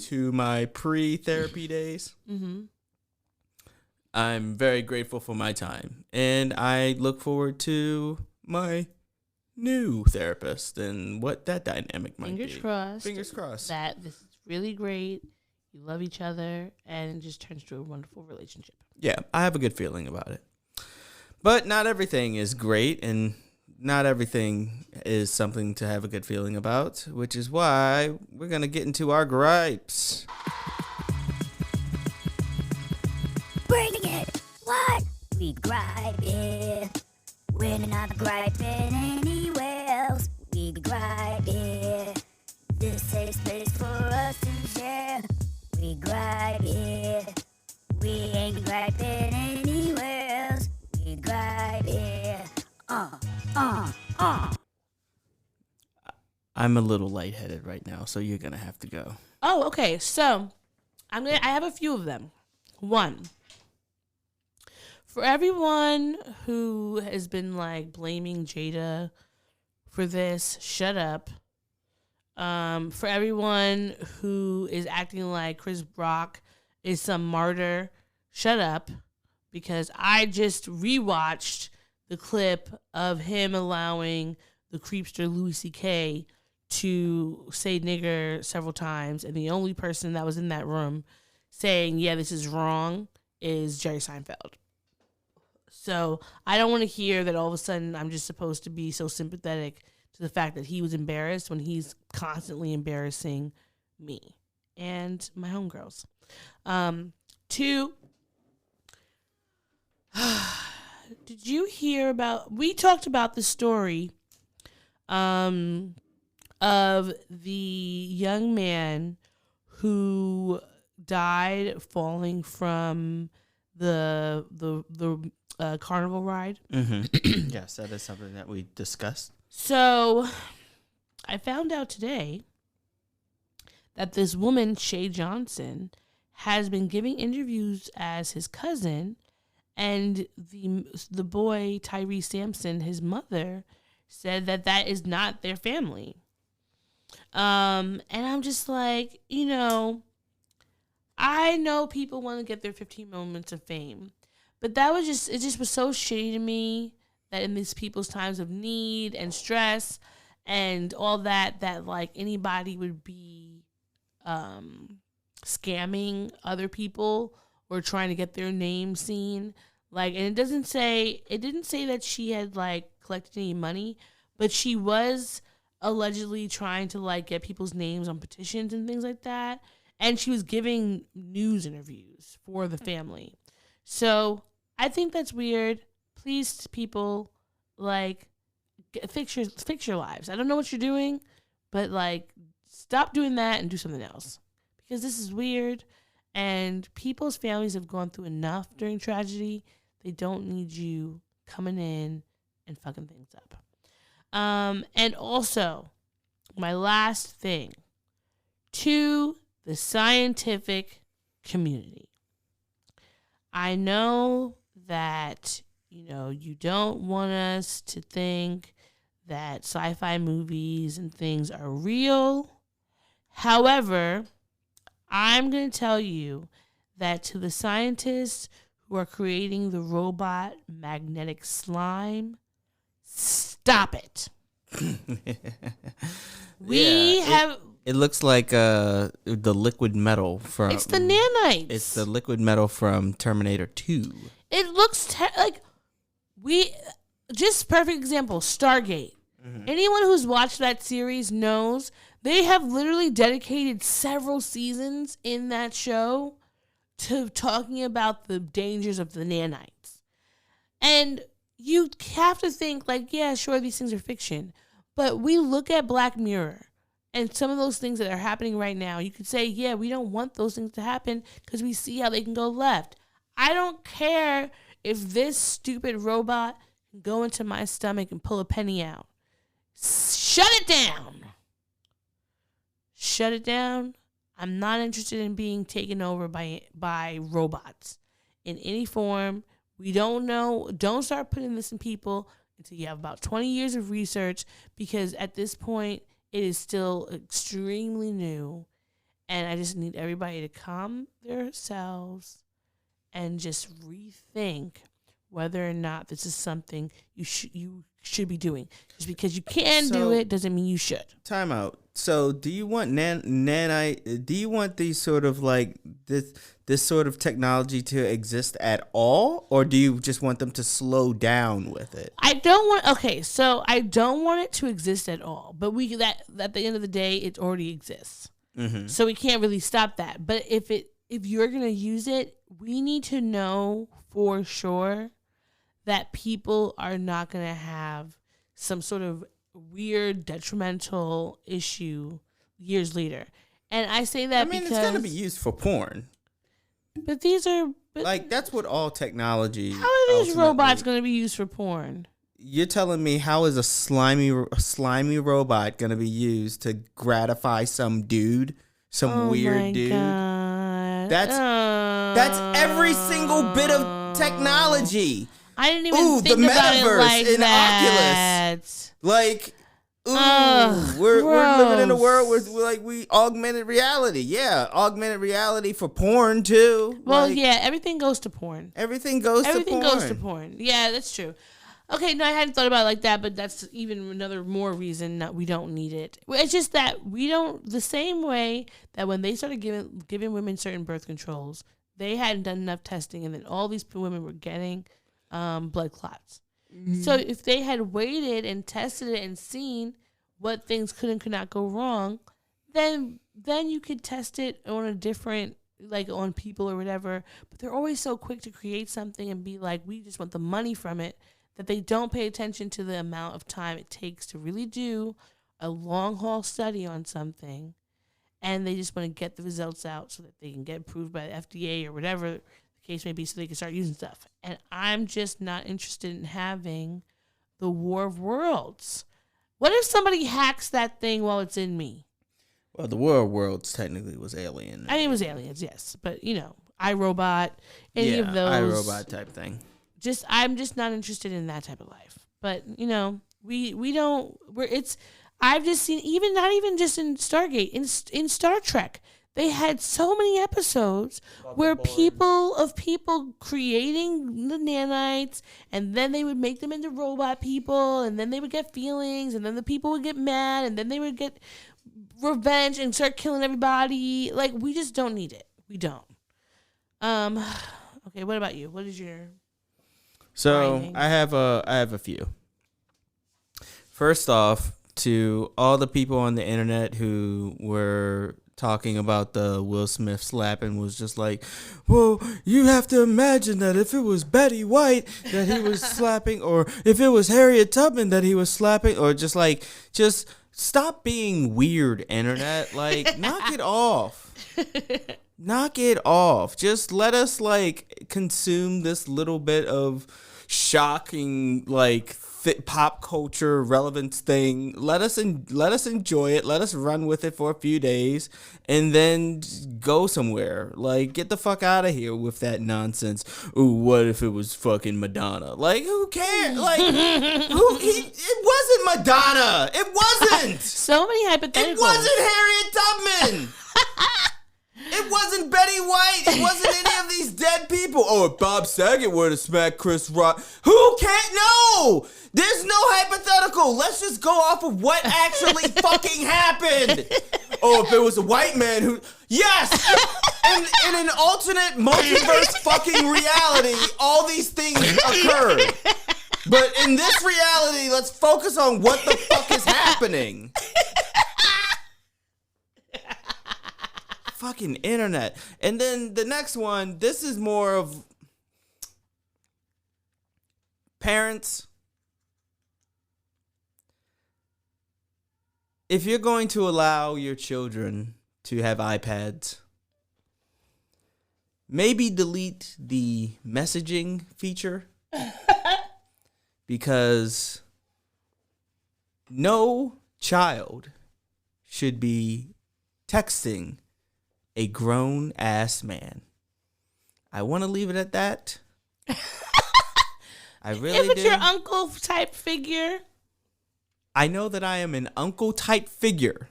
to my pre-therapy days. I'm very grateful for my time, and I look forward to my new therapist and what that dynamic might be. Fingers crossed. That this is really great. You love each other, and it just turns to a wonderful relationship. Yeah, I have a good feeling about it. But not everything is great, and not everything is something to have a good feeling about, which is why we're going to get into our gripes. Bring it! What? We gripe it. We're not griping anywhere else. We gripe it. This safe space for us to share. We gripe it. We ain't griping anywhere else. We gripe it. I'm a little lightheaded right now, so you're going to have to go. Oh, okay. So I have a few of them. One, for everyone who has been like blaming Jada for this, shut up. For everyone who is acting like Chris Rock is some martyr, shut up. Because I just rewatched the clip of him allowing the creepster Louis C.K. to say nigger several times, and the only person that was in that room saying, yeah, this is wrong, is Jerry Seinfeld. So I don't want to hear that all of a sudden I'm just supposed to be so sympathetic to the fact that he was embarrassed when he's constantly embarrassing me and my homegirls. 2, did you hear about, we talked about the story of the young man who died falling from the carnival ride. Mm-hmm. Yes, that is something that we discussed. So I found out today that this woman, Shay Johnson, has been giving interviews as his cousin, and the boy, Tyree Sampson, his mother, said that is not their family. And I'm just like, I know people want to get their 15 moments of fame, but it just was so shitty to me that in these people's times of need and stress and all that like anybody would be scamming other people or trying to get their name seen. Like, and it didn't say that she had like collected any money, but she was allegedly trying to like get people's names on petitions and things like that. And she was giving news interviews for the family. So I think that's weird. Please, people, like, fix your lives. I don't know what you're doing, but like, stop doing that and do something else, because this is weird. And people's families have gone through enough during tragedy. They don't need you coming in and fucking things up. And also, my last thing, to the scientific community. I know that, you don't want us to think that sci-fi movies and things are real. However, I'm going to tell you that to the scientists who are creating the robot magnetic slime, stop it. It looks like the liquid metal from... It's the nanites. It's the liquid metal from Terminator 2. It looks just perfect example, Stargate. Mm-hmm. Anyone who's watched that series knows they have literally dedicated several seasons in that show to talking about the dangers of the nanites. And you have to think, like, yeah, sure, these things are fiction. But we look at Black Mirror and some of those things that are happening right now. You could say, yeah, we don't want those things to happen because we see how they can go left. I don't care if this stupid robot can go into my stomach and pull a penny out. Shut it down. Shut it down. I'm not interested in being taken over by robots in any form. We don't know. Don't start putting this in people until you have about 20 years of research, because at this point, it is still extremely new. And I just need everybody to calm themselves and just rethink whether or not this is something you should be doing. Just because you can do it doesn't mean you should. Time out. So, do you want do you want these sort of like this sort of technology to exist at all, or do you just want them to slow down with it? I don't want it to exist at all. But at the end of the day, it already exists. Mm-hmm. So we can't really stop that. But if you're gonna use it, we need to know for sure that people are not gonna have some sort of weird detrimental issue years later. And I say that because it's gonna be used for porn. But these are that's what all technology. How are these robots gonna be used for porn? You're telling me how is a slimy robot gonna be used to gratify some dude, some weird dude? God. That's every single bit of technology. I didn't even think about it like that. Oculus. Like, we're living in a world with we augmented reality. Yeah, augmented reality for porn too. Well, yeah, everything goes to porn. Everything goes to porn. Yeah, that's true. Okay, no, I hadn't thought about it like that, but that's even another more reason that we don't need it. It's just that we don't, the same way that when they started giving women certain birth controls, they hadn't done enough testing, and then all these women were getting blood clots. So if they had waited and tested it and seen what things could and could not go wrong, then you could test it on a different, like on people or whatever. But they're always so quick to create something and be like, we just want the money from it, that they don't pay attention to the amount of time it takes to really do a long haul study on something. And they just want to get the results out so that they can get approved by the FDA or whatever the case may be, so they can start using stuff. And I'm just not interested in having the War of Worlds. What if somebody hacks that thing while it's in me? Well, the War of Worlds technically was Alien. I mean, it was Aliens, yes. But, iRobot, any of those. iRobot type thing. I'm just not interested in that type of life. But, I've just seen, not even just in Stargate, in Star Trek, they had so many episodes where people creating the nanites, and then they would make them into robot people, and then they would get feelings, and then the people would get mad, and then they would get revenge and start killing everybody. Like, we just don't need it. We don't. Okay, what about you? What is your... So I have a few. First off, to all the people on the internet who were talking about the Will Smith slapping, was just like, well, you have to imagine that if it was Betty White that he was slapping, or if it was Harriet Tubman that he was slapping, or just stop being weird, internet. Like, knock it off. Knock it off. Just let us consume this little bit of shocking pop culture relevance thing. Let us enjoy it. Let us run with it for a few days and then go somewhere. Get the fuck out of here with that nonsense. Ooh, what if it was fucking Madonna? Who cares? It wasn't Madonna. It wasn't. So many hypotheticals. It wasn't Harriet Tubman. It wasn't Betty White. It wasn't any of these dead people. Oh, if Bob Saget were to smack Chris Rock, who can't? No, there's no hypothetical. Let's just go off of what actually fucking happened. Oh, if it was a white man who, yes, in an alternate multiverse fucking reality, all these things occurred. But in this reality, let's focus on what the fuck is happening. Fucking internet. And then the next one, this is more of parents. If you're going to allow your children to have iPads, maybe delete the messaging feature. Because no child should be texting a grown-ass man. I want to leave it at that. I really do. If it's your uncle type figure. I know that I am an uncle type figure.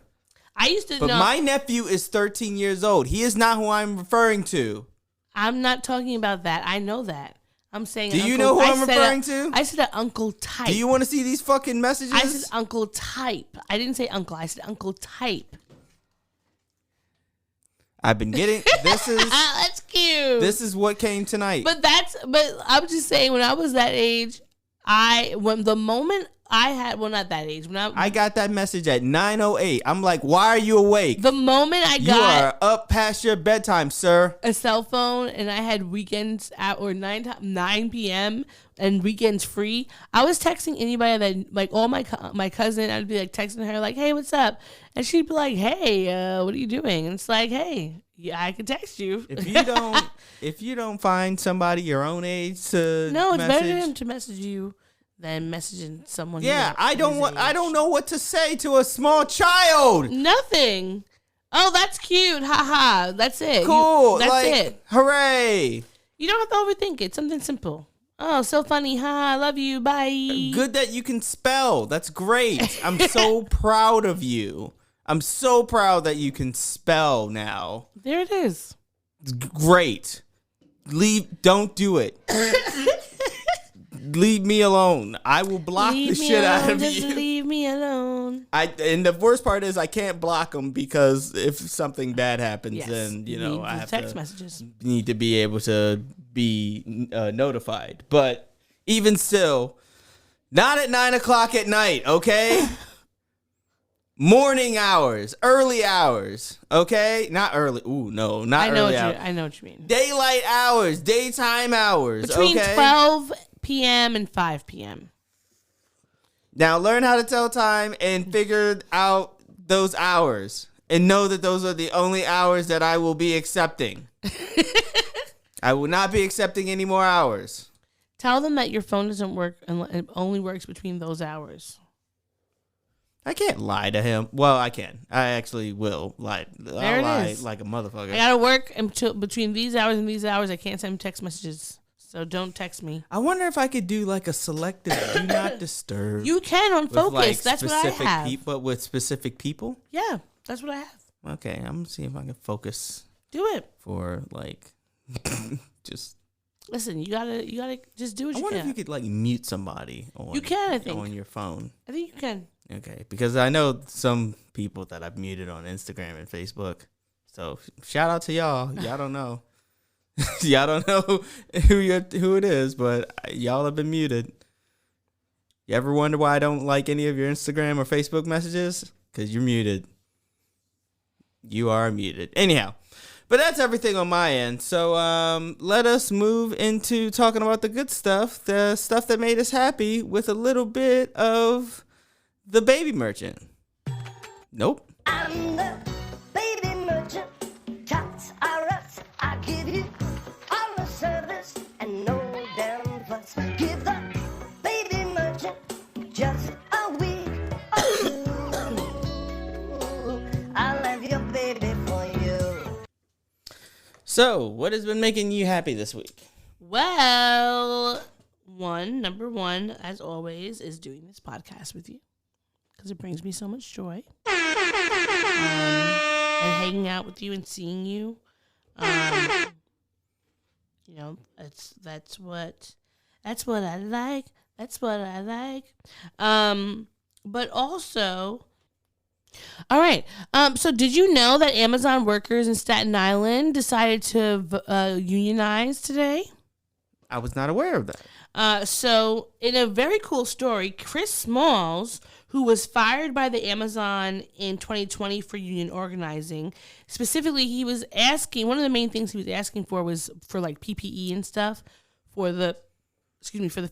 I used to but know. But my nephew is 13 years old. He is not who I'm referring to. I'm not talking about that. I know that. I'm saying. Do you know who I'm referring to? I said an uncle type. Do you want to see these fucking messages? I said uncle type. I didn't say uncle. I said uncle type. I've been getting this is that's cute. This is what came tonight. But I'm just saying, when I was that age, not that age. When I got that message at 9:08. I'm like, why are you awake? The moment I got, you are up past your bedtime, sir. A cell phone, and I had weekends at or 9 p.m. and weekends free. I was texting anybody that all my cousin. I'd be texting her hey, what's up? And she'd be like, hey, what are you doing? And it's like, hey, yeah, I can text you. If you don't find somebody your own age to no, it's message, better for him to message you than messaging someone. Yeah, I don't know what to say to a small child. Nothing. Oh, that's cute. Haha. That's it. Cool. That's it. Hooray. You don't have to overthink it. Something simple. Oh, so funny. Haha. Love you. Bye. Good that you can spell. That's great. I'm so proud of you. I'm so proud that you can spell now. There it is. Great. Don't do it. Leave me alone. I will block the shit out of you. Leave me alone. And the worst part is I can't block them because if something bad happens, then I have text messages. Need to be able to be notified. But Even still, not at 9 o'clock at night, okay? Morning hours, early hours, okay? Not early. Ooh, no, not early hours. I know what you mean. Daylight hours, daytime hours, Between okay? 12 p.m. and 5 p.m. Now learn how to tell time and figure out those hours. And know that those are the only hours that I will be accepting. I will not be accepting any more hours. Tell them that your phone doesn't work and it only works between those hours. I can't lie to him. Well, I can. I actually will lie. I'll lie like a motherfucker. I gotta work until between these hours and these hours. I can't send text messages, so don't text me. I wonder if I could do like a selective do not disturb. You can on with, Focus. like, That's what I have. But with specific people? Yeah, that's what I have. Okay, I'm gonna see if I can focus Do it. for like just. Listen, you gotta just do what I you wonder can. if you could like mute somebody on. You can, I think. on your phone. I think you can. Okay, because I know some people that I've muted on Instagram and Facebook. So shout out to y'all. Y'all don't know. Y'all don't know who it is, but y'all have been muted. You ever wonder why I don't like any of your Instagram or Facebook messages? Because you're muted. You are muted. Anyhow, but that's everything on my end. So let us move into talking about the good stuff, the stuff that made us happy, with a little bit of the baby merchant. Nope. I'm the baby merchant. Tots are us. I give you all the service and no damn fuss. Give the baby merchant just a week or two. I'll have your baby for you. So, what has been making you happy this week? Well, number one, as always, is doing this podcast with you because it brings me so much joy. And hanging out with you and seeing you. You know, that's what I like. That's what I like. But also, all right. So did you know that Amazon workers in Staten Island decided to unionize today? I was not aware of that. So in a very cool story, Chris Smalls, who was fired by the Amazon in 2020 for union organizing, specifically, he was asking, one of the main things he was asking for was for like PPE and stuff for the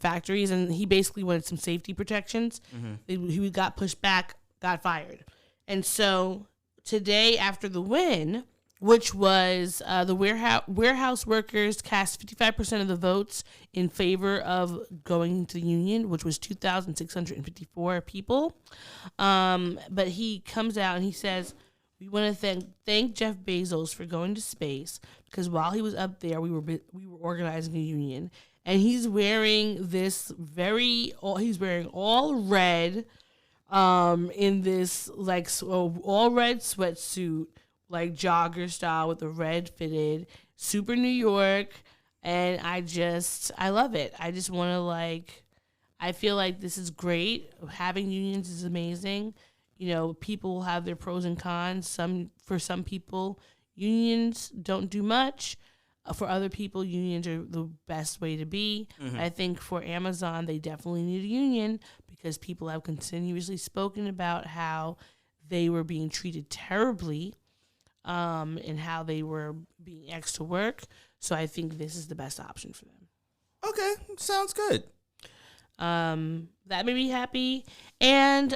factories. And he basically wanted some safety protections. Mm-hmm. He got pushed back, got fired. And so today after the win, which was the warehouse workers cast 55% of the votes in favor of going to the union, which was 2,654 people. But he comes out and he says, we want to thank Jeff Bezos for going to space, because while he was up there, we were organizing a union. And he's wearing he's wearing all red in this like all red sweatsuit, like jogger style with the red fitted, super New York. And I love it. I just want to I feel like this is great. Having unions is amazing. You know, people will have their pros and cons. For some people, unions don't do much. For other people, unions are the best way to be. Mm-hmm. I think for Amazon, they definitely need a union because people have continuously spoken about how they were being treated terribly. And how they were being asked to work. So I think this is the best option for them. Okay, sounds good. That made me happy. And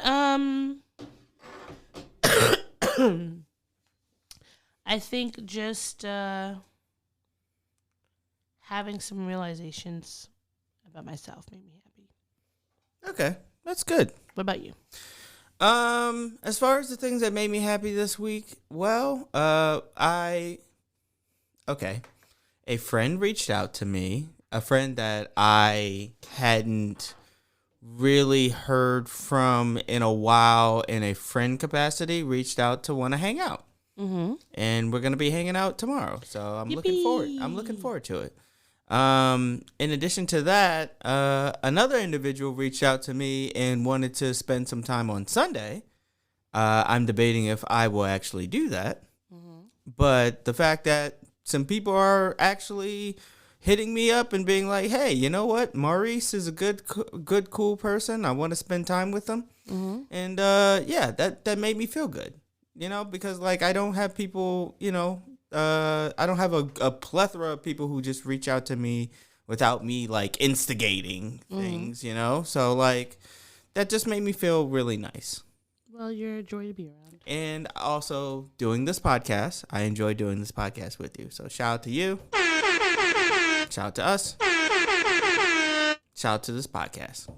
I think just having some realizations about myself made me happy. Okay, that's good. What about you? As far as the things that made me happy this week, well, a friend reached out to me, a friend that I hadn't really heard from in a while in a friend capacity, reached out to want to hang out. Mm-hmm. And we're going to be hanging out tomorrow. So I'm looking forward to it. In addition to that, another individual reached out to me and wanted to spend some time on Sunday. I'm debating if I will actually do that. Mm-hmm. But the fact that some people are actually, hitting me up and being like, hey, you know what? Maurice is a good, cool person. I want to spend time with him. Mm-hmm. And yeah, that made me feel good, because like I don't have people, I don't have a plethora of people who just reach out to me without me like instigating things, So like that just made me feel really nice. Well, you're a joy to be around. And also doing this podcast. I enjoy doing this podcast with you. So shout out to you. Shout out to us. Shout out to this podcast.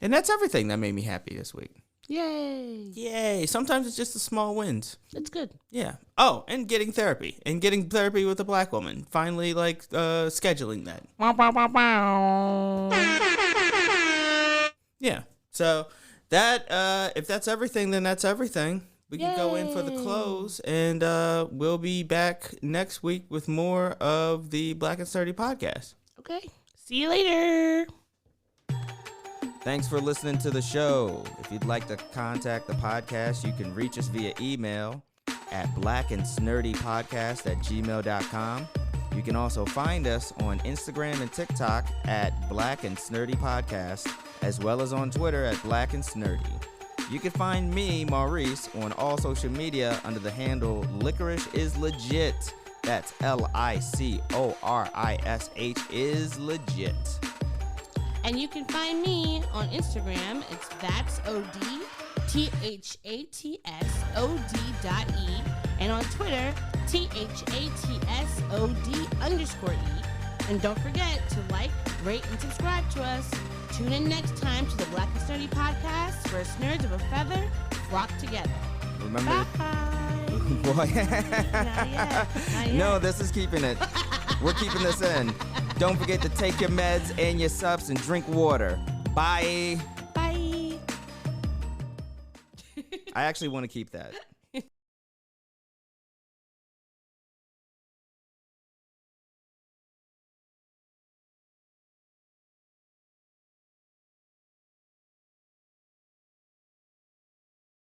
And that's everything that made me happy this week. Yay. Yay. Sometimes it's just the small wins. That's good. Yeah. Oh, and getting therapy. And getting therapy with a black woman. Finally, like, scheduling that. Yeah. So, that, if that's everything, then that's everything. We can go in for the close, and we'll be back next week with more of the Black and Sturdy podcast. Okay. See you later. Thanks for listening to the show. If you'd like to contact the podcast, you can reach us via email at blackandsnerdypodcast@gmail.com. You can also find us on Instagram and TikTok at Black and Snurdy Podcast, as well as on Twitter at Black and Snurdy. You can find me, Maurice, on all social media under the handle Licorish is Legit. That's LICORISH is legit. And you can find me on Instagram. It's that's OD, THATSOD.E. And on Twitter, THATSOD_E. And don't forget to like, rate, and subscribe to us. Tune in next time to the Black and Sturdy Podcast, where nerds of a feather flock together. Remember? Bye. Boy. Not yet. Not yet. No, this is keeping it. We're keeping this in. Don't forget to take your meds and your subs and drink water. Bye. Bye. I actually want to keep that.